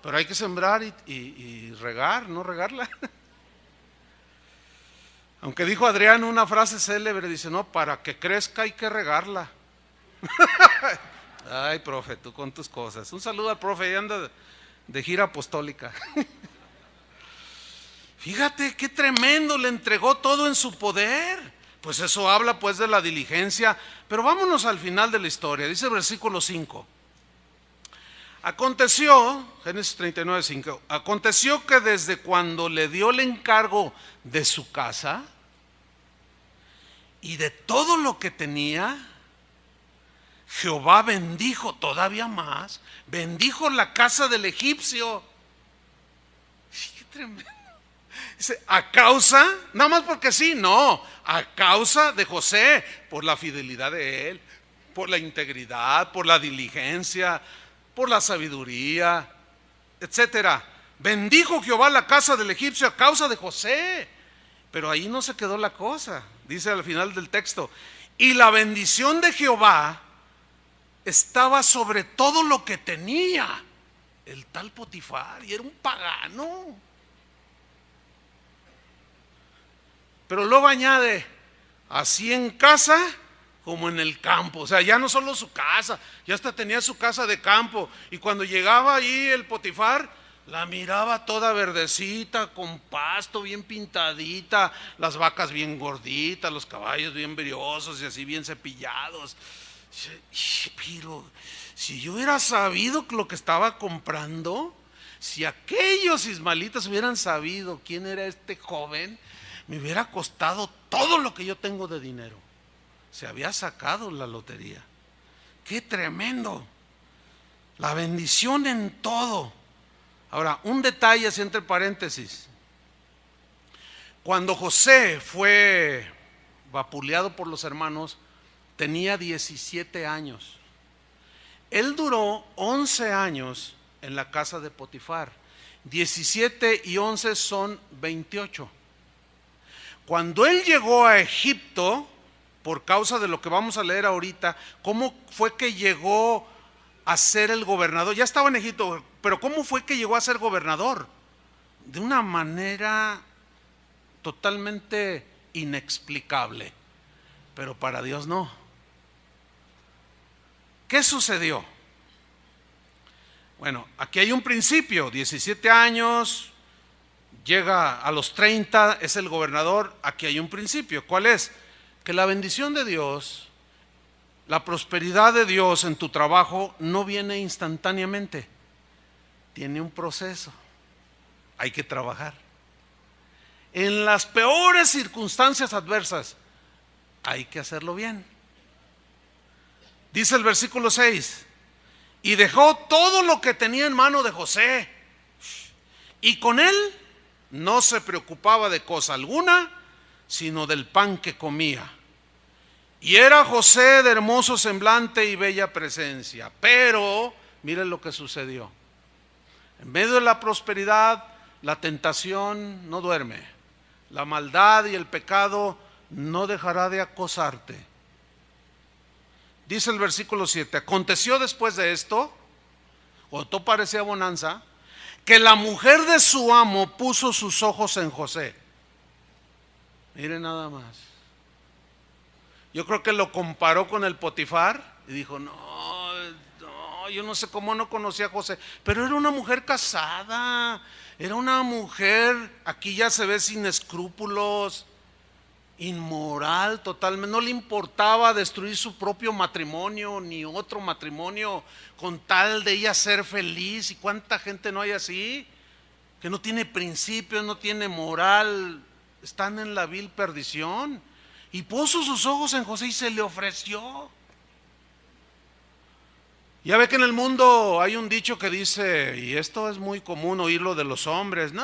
S1: Pero hay que sembrar y regar, no regarla. Aunque dijo Adrián una frase célebre, dice, no, para que crezca hay que regarla. Ay, profe, tú con tus cosas. Un saludo al profe, ya anda de gira apostólica. Fíjate qué tremendo, le entregó todo en su poder. Pues eso habla pues de la diligencia. Pero vámonos al final de la historia, dice el versículo 5. Aconteció, Génesis 39, 5, aconteció que desde cuando le dio el encargo de su casa y de todo lo que tenía, Jehová bendijo todavía más, bendijo la casa del egipcio. Qué tremendo. Dice, a causa, nada más porque sí, no, a causa de José, por la fidelidad de él, por la integridad, por la diligencia, por la sabiduría, etcétera. Bendijo Jehová la casa del egipcio a causa de José. Pero ahí no se quedó la cosa, dice al final del texto, y la bendición de Jehová estaba sobre todo lo que tenía el tal Potifar, y era un pagano. Pero luego añade, así en casa como en el campo. O sea, ya no solo su casa, ya hasta tenía su casa de campo. Y cuando llegaba ahí el Potifar, la miraba toda verdecita, con pasto bien pintadita, las vacas bien gorditas, los caballos bien briosos y así bien cepillados. Pero si yo hubiera sabido lo que estaba comprando, si aquellos ismaelitas hubieran sabido quién era este joven, me hubiera costado todo lo que yo tengo de dinero. Se había sacado la lotería. ¡Qué tremendo! La bendición en todo. Ahora, un detalle así entre paréntesis. Cuando José fue vapuleado por los hermanos, tenía 17 años. Él duró 11 años en la casa de Potifar. 17 y 11 son 28. Cuando él llegó a Egipto, por causa de lo que vamos a leer ahorita, ¿cómo fue que llegó a ser el gobernador? Ya estaba en Egipto, pero ¿cómo fue que llegó a ser gobernador? De una manera totalmente inexplicable, pero para Dios no. ¿Qué sucedió? Bueno, aquí hay un principio, 17 años, llega a los 30, es el gobernador. Aquí hay un principio, ¿cuál es? Que la bendición de Dios, la prosperidad de Dios en tu trabajo no viene instantáneamente, tiene un proceso, hay que trabajar. En las peores circunstancias adversas, hay que hacerlo bien. Dice el versículo 6, y dejó todo lo que tenía en mano de José, y con él no se preocupaba de cosa alguna, sino del pan que comía. Y era José de hermoso semblante y bella presencia. Pero, miren lo que sucedió. En medio de la prosperidad, la tentación no duerme. La maldad y el pecado no dejará de acosarte. Dice el versículo 7, aconteció después de esto, cuando todo parecía bonanza, que la mujer de su amo puso sus ojos en José. Mire nada más. Yo creo que lo comparó con el Potifar y dijo, no, yo no sé cómo no conocía a José, pero era una mujer casada, era una mujer, aquí ya se ve sin escrúpulos, inmoral totalmente, no le importaba destruir su propio matrimonio ni otro matrimonio con tal de ella ser feliz. ¿Y cuánta gente no hay así? Que no tiene principios, no tiene moral, están en la vil perdición. Y puso sus ojos en José y se le ofreció. Ya ve que en el mundo hay un dicho que dice, y esto es muy común oírlo de los hombres, no,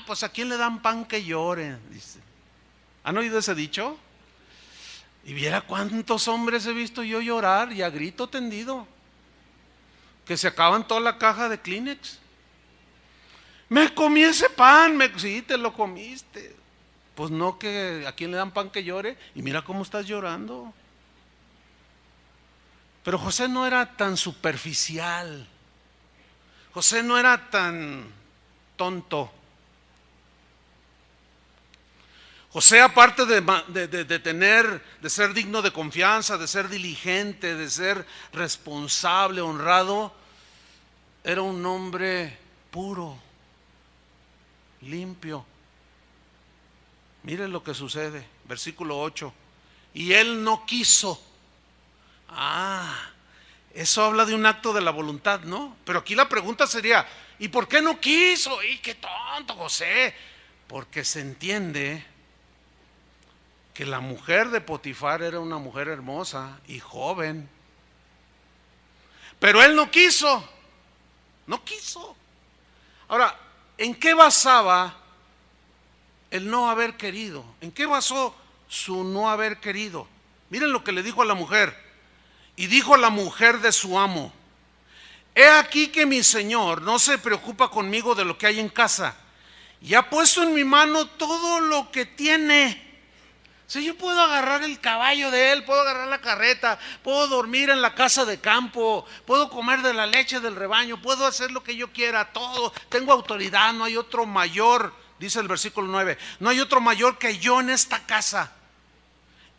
S1: pues a quién le dan pan que llore, dice. ¿Han oído ese dicho? Y viera cuántos hombres he visto yo llorar y a grito tendido, que se acaban toda la caja de Kleenex. Me comí ese pan, sí, te lo comiste. Pues no, que a quién le dan pan que llore, y mira cómo estás llorando. Pero José no era tan superficial, José no era tan tonto. José, aparte de ser digno de confianza, de ser diligente, de ser responsable, honrado, era un hombre puro, limpio. Miren lo que sucede, versículo 8. Y él no quiso. Eso habla de un acto de la voluntad, ¿no? Pero aquí la pregunta sería, ¿y por qué no quiso? ¡Y qué tonto, José! Porque se entiende que la mujer de Potifar era una mujer hermosa y joven. Pero él no quiso. No quiso. Ahora, ¿en qué basaba el no haber querido? ¿En qué basó su no haber querido? Miren lo que le dijo a la mujer. Y dijo la mujer de su amo, he aquí que mi señor no se preocupa conmigo de lo que hay en casa, y ha puesto en mi mano todo lo que tiene. O sea, yo puedo agarrar el caballo de él, puedo agarrar la carreta, puedo dormir en la casa de campo, puedo comer de la leche del rebaño, puedo hacer lo que yo quiera, todo, tengo autoridad, no hay otro mayor, dice el versículo 9, no hay otro mayor que yo en esta casa,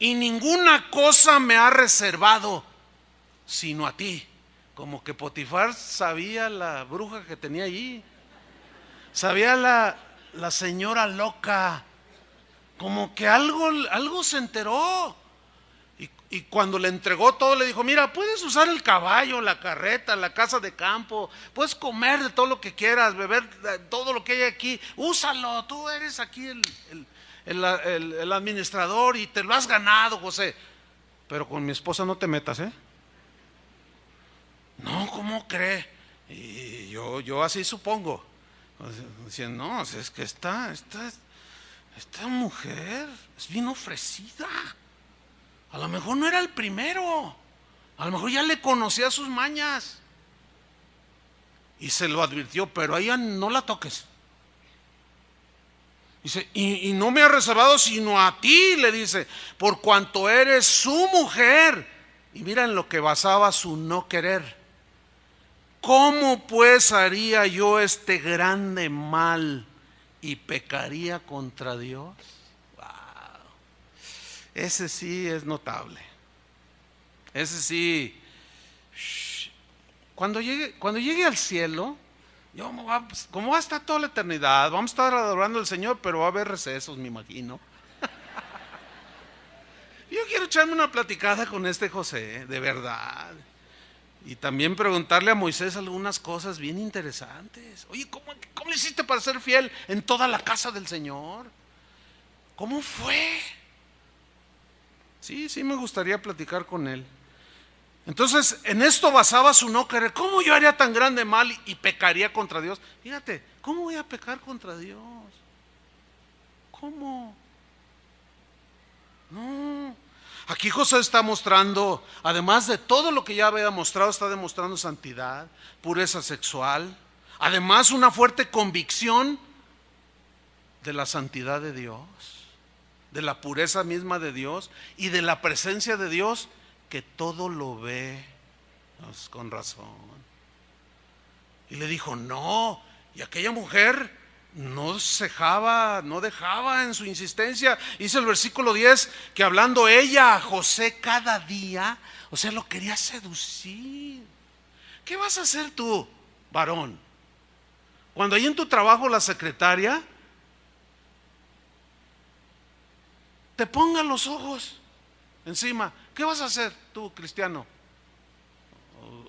S1: y ninguna cosa me ha reservado sino a ti. Como que Potifar sabía la bruja que tenía allí, sabía la señora loca, como que algo se enteró. Y cuando le entregó todo, le dijo, mira, puedes usar el caballo, la carreta, la casa de campo, puedes comer de todo lo que quieras, beber de todo lo que hay aquí, úsalo, tú eres aquí el administrador y te lo has ganado, José, pero con mi esposa no te metas, ¿eh? No, ¿cómo cree? Y yo así supongo. Decían, no, es que esta mujer es bien ofrecida. A lo mejor no era el primero, a lo mejor ya le conocía sus mañas. Y se lo advirtió, pero a ella no la toques. Dice, y no me ha reservado sino a ti, le dice, por cuanto eres su mujer. Y miren lo que basaba su no querer. ¿Cómo pues haría yo este grande mal y pecaría contra Dios? Wow. Ese sí es notable. Ese sí. Cuando llegue al cielo, como va a estar toda la eternidad, vamos a estar adorando al Señor, pero va a haber recesos, me imagino. Yo quiero echarme una platicada con este José, de verdad. Y también preguntarle a Moisés algunas cosas bien interesantes. Oye, ¿cómo le hiciste para ser fiel en toda la casa del Señor? ¿Cómo fue? Sí, me gustaría platicar con él. Entonces, en esto basaba su no querer. ¿Cómo yo haría tan grande mal y pecaría contra Dios? Fíjate, ¿cómo voy a pecar contra Dios? ¿Cómo? No. Aquí José está mostrando, además de todo lo que ya había mostrado, está demostrando santidad, pureza sexual, además una fuerte convicción de la santidad de Dios, de la pureza misma de Dios y de la presencia de Dios que todo lo ve. Pues, con razón. Y le dijo, no, y aquella mujer no cejaba, no dejaba en su insistencia. Dice el versículo 10 que hablando ella a José cada día, o sea, lo quería seducir. ¿Qué vas a hacer tú, varón? Cuando ahí en tu trabajo la secretaria te ponga los ojos encima, ¿qué vas a hacer tú, cristiano?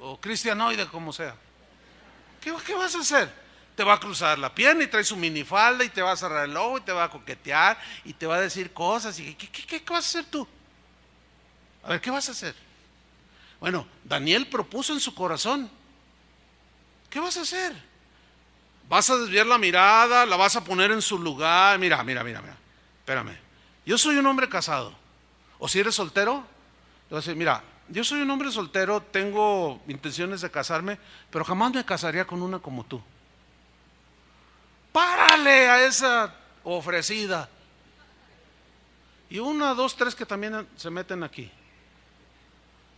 S1: O cristianoide, como sea. ¿Qué vas a hacer? Te va a cruzar la pierna y trae su minifalda y te va a cerrar el ojo y te va a coquetear y te va a decir cosas. Y ¿qué vas a hacer tú? A ver, ¿qué vas a hacer? Bueno, Daniel propuso en su corazón, ¿qué vas a hacer? ¿Vas a desviar la mirada? ¿La vas a poner en su lugar? Mira, espérame. Yo soy un hombre casado. O si eres soltero, le vas a decir, mira, yo soy un hombre soltero, tengo intenciones de casarme, pero jamás me casaría con una como tú. Párale a esa ofrecida. Y una, dos, tres que también se meten aquí.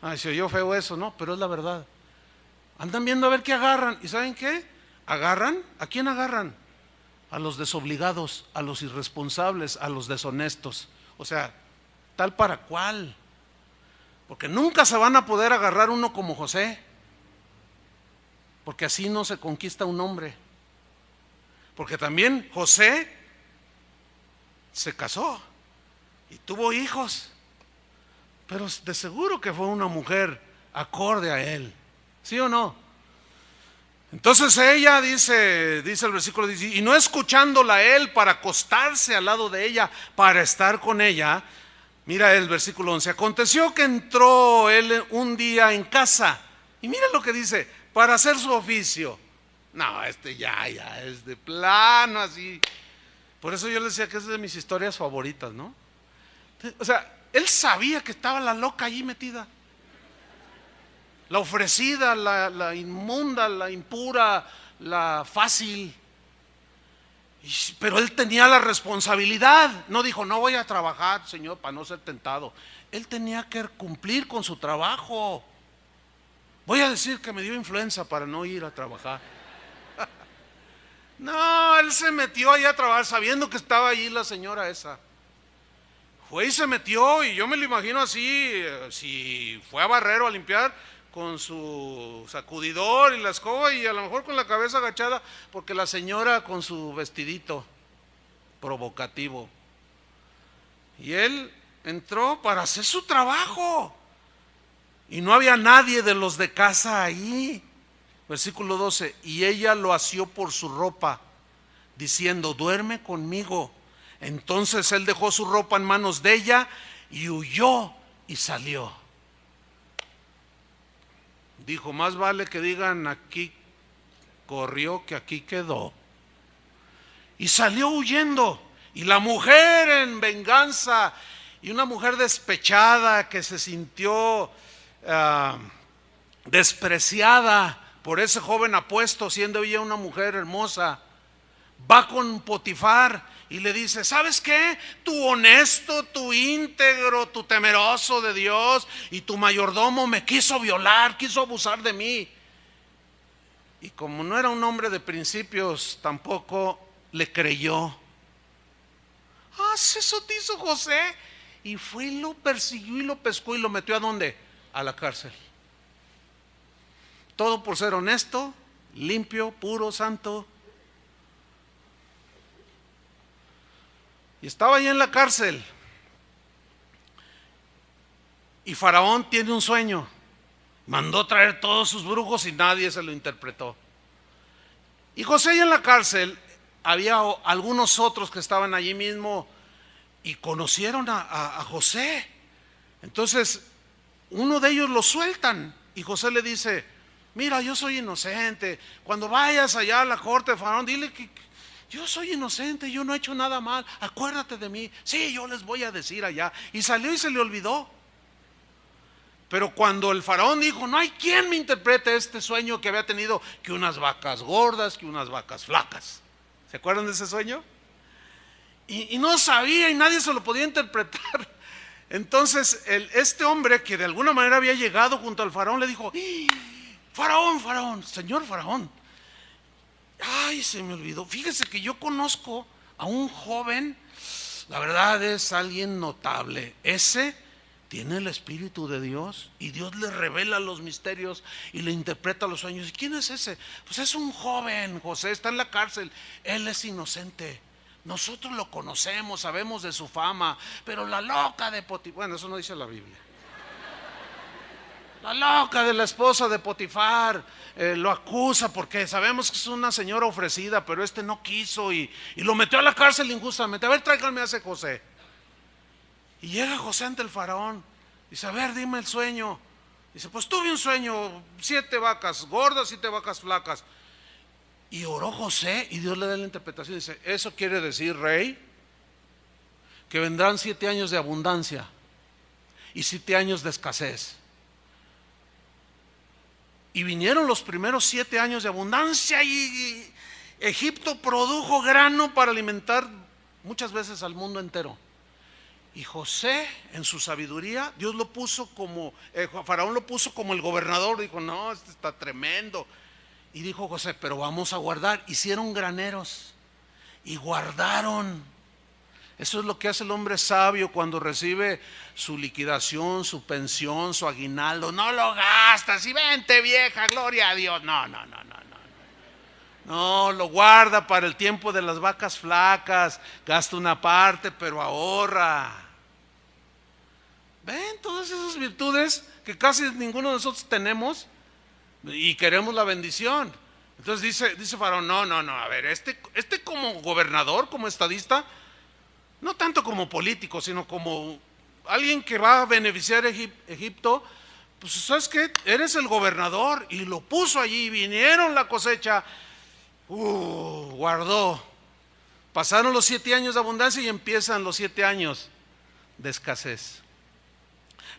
S1: Ay, se oyó feo eso, no, pero es la verdad. Andan viendo a ver qué agarran. ¿Y saben qué? ¿Agarran? ¿A quién agarran? A los desobligados, a los irresponsables, a los deshonestos. O sea, tal para cual. Porque nunca se van a poder agarrar uno como José. Porque así no se conquista un hombre. Porque también José se casó y tuvo hijos. Pero de seguro que fue una mujer acorde a él. ¿Sí o no? Entonces ella dice el versículo 10, y no escuchándola a él para acostarse al lado de ella, para estar con ella. Mira el versículo 11, aconteció que entró él un día en casa, y mira lo que dice, para hacer su oficio. No, ya es de plano así. Por eso yo le decía que es de mis historias favoritas, ¿no? O sea, él sabía que estaba la loca allí metida. La ofrecida, la inmunda, la impura, la fácil. Pero él tenía la responsabilidad. No dijo, no voy a trabajar, Señor, para no ser tentado. Él tenía que cumplir con su trabajo. Voy a decir que me dio influenza para no ir a trabajar. No, él se metió ahí a trabajar sabiendo que estaba allí la señora esa. Fue y se metió, y yo me lo imagino así, si fue a barrer o a limpiar, con su sacudidor y la escoba, y a lo mejor con la cabeza agachada, porque la señora con su vestidito provocativo. Y él entró para hacer su trabajo, y no había nadie de los de casa ahí. Versículo 12, y ella lo asió por su ropa, diciendo, duerme conmigo. Entonces él dejó su ropa en manos de ella y huyó y salió. Dijo, más vale que digan aquí corrió que aquí quedó. Y salió huyendo. Y la mujer en venganza, y una mujer despechada que se sintió despreciada por ese joven apuesto, siendo ella una mujer hermosa, va con Potifar y le dice, ¿sabes qué? Tu honesto, tu íntegro, tu temeroso de Dios y tu mayordomo me quiso violar, quiso abusar de mí. Y como no era un hombre de principios, tampoco le creyó. Ah, eso te hizo José. Y fue y lo persiguió y lo pescó y lo metió ¿a dónde? A la cárcel. Todo por ser honesto, limpio, puro, santo. Y estaba ahí en la cárcel. Y Faraón tiene un sueño. Mandó traer todos sus brujos y nadie se lo interpretó. Y José ahí en la cárcel, había algunos otros que estaban allí mismo y conocieron a José. Entonces uno de ellos lo sueltan y José le dice, mira, yo soy inocente. Cuando vayas allá a la corte de Faraón, dile que yo soy inocente, yo no he hecho nada mal, acuérdate de mí. Sí, yo les voy a decir allá. Y salió y se le olvidó. Pero cuando el faraón dijo, no hay quien me interprete este sueño que había tenido, que unas vacas gordas, que unas vacas flacas. ¿Se acuerdan de ese sueño? y no sabía y nadie se lo podía interpretar. Entonces este hombre que de alguna manera había llegado junto al faraón le dijo: Faraón, señor faraón, ay, se me olvidó, fíjese que yo conozco a un joven, la verdad es alguien notable, ese tiene el Espíritu de Dios y Dios le revela los misterios y le interpreta los sueños. ¿Y quién es ese? Pues es un joven, José, está en la cárcel, él es inocente. Nosotros lo conocemos, sabemos de su fama, pero la loca de Potifar, bueno, eso no dice la Biblia. La loca de la esposa de Potifar lo acusa porque sabemos que es una señora ofrecida, pero este no quiso y lo metió a la cárcel injustamente. A ver, tráiganme a ese José. Y llega José ante el faraón. Dice: a ver, dime el sueño. Dice: pues tuve un sueño, 7 vacas gordas, 7 vacas flacas. Y oró José y Dios le da la interpretación. Dice: eso quiere decir, rey, que vendrán 7 años de abundancia y 7 años de escasez. Y vinieron los primeros 7 años de abundancia y Egipto produjo grano para alimentar muchas veces al mundo entero. Y José, en su sabiduría, Dios lo puso como, Faraón lo puso como el gobernador. Dijo: no, este está tremendo. Y dijo José: pero vamos a guardar. Hicieron graneros y guardaron. Eso es lo que hace el hombre sabio cuando recibe su liquidación, su pensión, su aguinaldo. No lo gastas y vente, vieja, gloria a Dios. No. No, lo guarda para el tiempo de las vacas flacas, gasta una parte, pero ahorra. ¿Ven todas esas virtudes que casi ninguno de nosotros tenemos y queremos la bendición? Entonces dice Faraón: no, a ver, este como gobernador, como estadista, no tanto como político, sino como alguien que va a beneficiar a Egipto, pues ¿sabes qué? Eres el gobernador, y lo puso allí. Vinieron la cosecha, guardó. Pasaron los 7 años de abundancia y empiezan los 7 años de escasez.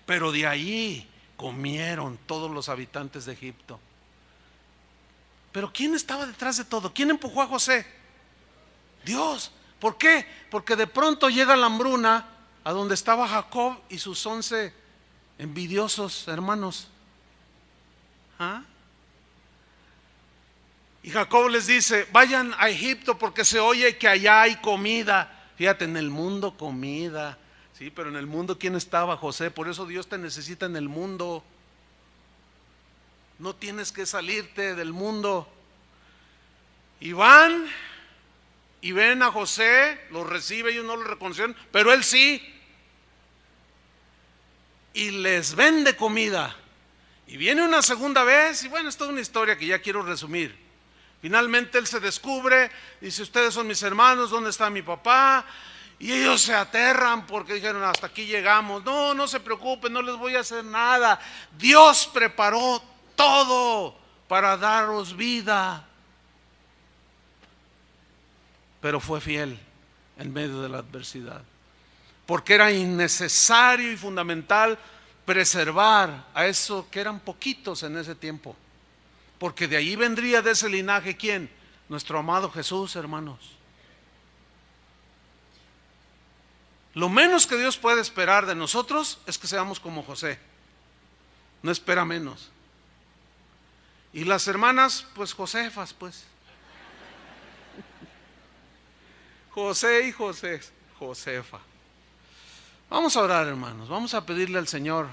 S1: Pero de ahí comieron todos los habitantes de Egipto. Pero ¿quién estaba detrás de todo? ¿Quién empujó a José? Dios. ¿Por qué? Porque de pronto llega la hambruna a donde estaba Jacob y sus 11 envidiosos hermanos. Y Jacob les dice: vayan a Egipto porque se oye que allá hay comida. Fíjate, en el mundo comida. Sí, pero en el mundo ¿quién estaba? José. Por eso Dios te necesita en el mundo. No tienes que salirte del mundo. Y van y ven a José, lo recibe, ellos no lo reconocieron, pero él sí. Y les vende comida. Y viene una segunda vez, y bueno, es toda una historia que ya quiero resumir. Finalmente él se descubre, dice: ustedes son mis hermanos, ¿dónde está mi papá? Y ellos se aterran porque dijeron: hasta aquí llegamos. No se preocupen, no les voy a hacer nada. Dios preparó todo para daros vida. Pero fue fiel en medio de la adversidad, porque era innecesario y fundamental preservar a eso que eran poquitos en ese tiempo, porque de ahí vendría, de ese linaje, ¿quién? Nuestro amado Jesús, hermanos. Lo menos que Dios puede esperar de nosotros es que seamos como José. No espera menos. Y las hermanas, pues Josefas, pues José y Josefa. Vamos a orar, hermanos. Vamos a pedirle al Señor.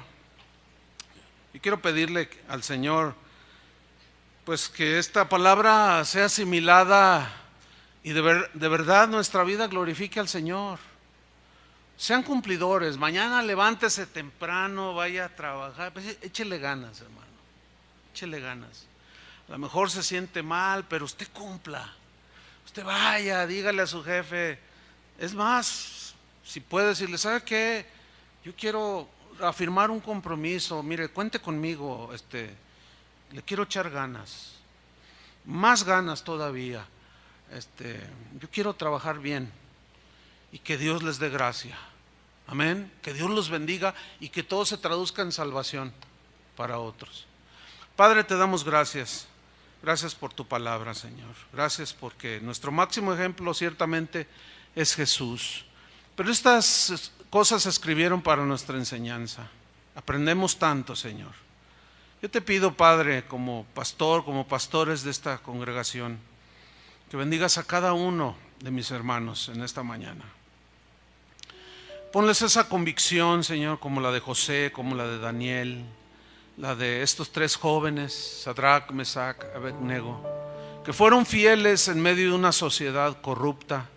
S1: Y quiero pedirle al Señor, pues, que esta palabra sea asimilada y de verdad nuestra vida glorifique al Señor. Sean cumplidores. Mañana levántese temprano, vaya a trabajar. Pues, échele ganas, hermano. Échele ganas. A lo mejor se siente mal, pero usted cumpla. Usted vaya, dígale a su jefe. Es más, si puede decirle: ¿sabe qué? Yo quiero afirmar un compromiso. Mire, cuente conmigo. Le quiero echar ganas. Más ganas todavía. Yo quiero trabajar bien. Y que Dios les dé gracia. Amén. Que Dios los bendiga y que todo se traduzca en salvación para otros. Padre, te damos gracias. Gracias por tu palabra, Señor. Gracias porque nuestro máximo ejemplo ciertamente es Jesús. Pero estas cosas se escribieron para nuestra enseñanza. Aprendemos tanto, Señor. Yo te pido, Padre, como pastor, como pastores de esta congregación, que bendigas a cada uno de mis hermanos en esta mañana. Ponles esa convicción, Señor, como la de José, como la de Daniel, la de estos 3 jóvenes, Sadrach, Mesach, Abednego, que fueron fieles en medio de una sociedad corrupta,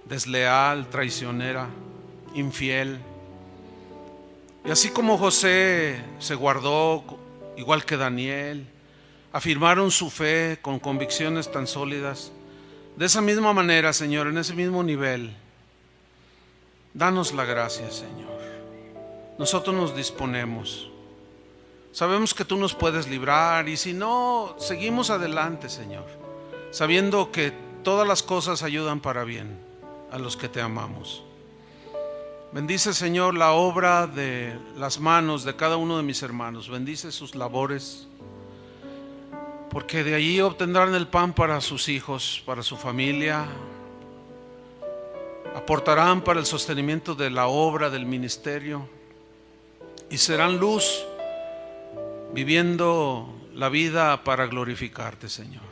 S1: desleal, traicionera, infiel. Y así como José se guardó, igual que Daniel, afirmaron su fe con convicciones tan sólidas, de esa misma manera, Señor, en ese mismo nivel, danos la gracia, Señor. Nosotros nos disponemos. Sabemos que tú nos puedes librar, y si no, seguimos adelante, Señor, sabiendo que todas las cosas ayudan para bien a los que te amamos. Bendice, Señor, la obra de las manos de cada uno de mis hermanos. Bendice sus labores, porque de allí obtendrán el pan para sus hijos, para su familia. Aportarán para el sostenimiento de la obra del ministerio y serán luz, viviendo la vida para glorificarte, Señor.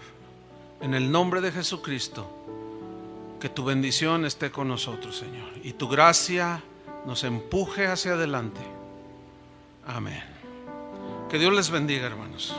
S1: En el nombre de Jesucristo, que tu bendición esté con nosotros, Señor, y tu gracia nos empuje hacia adelante. Amén. Que Dios les bendiga, hermanos.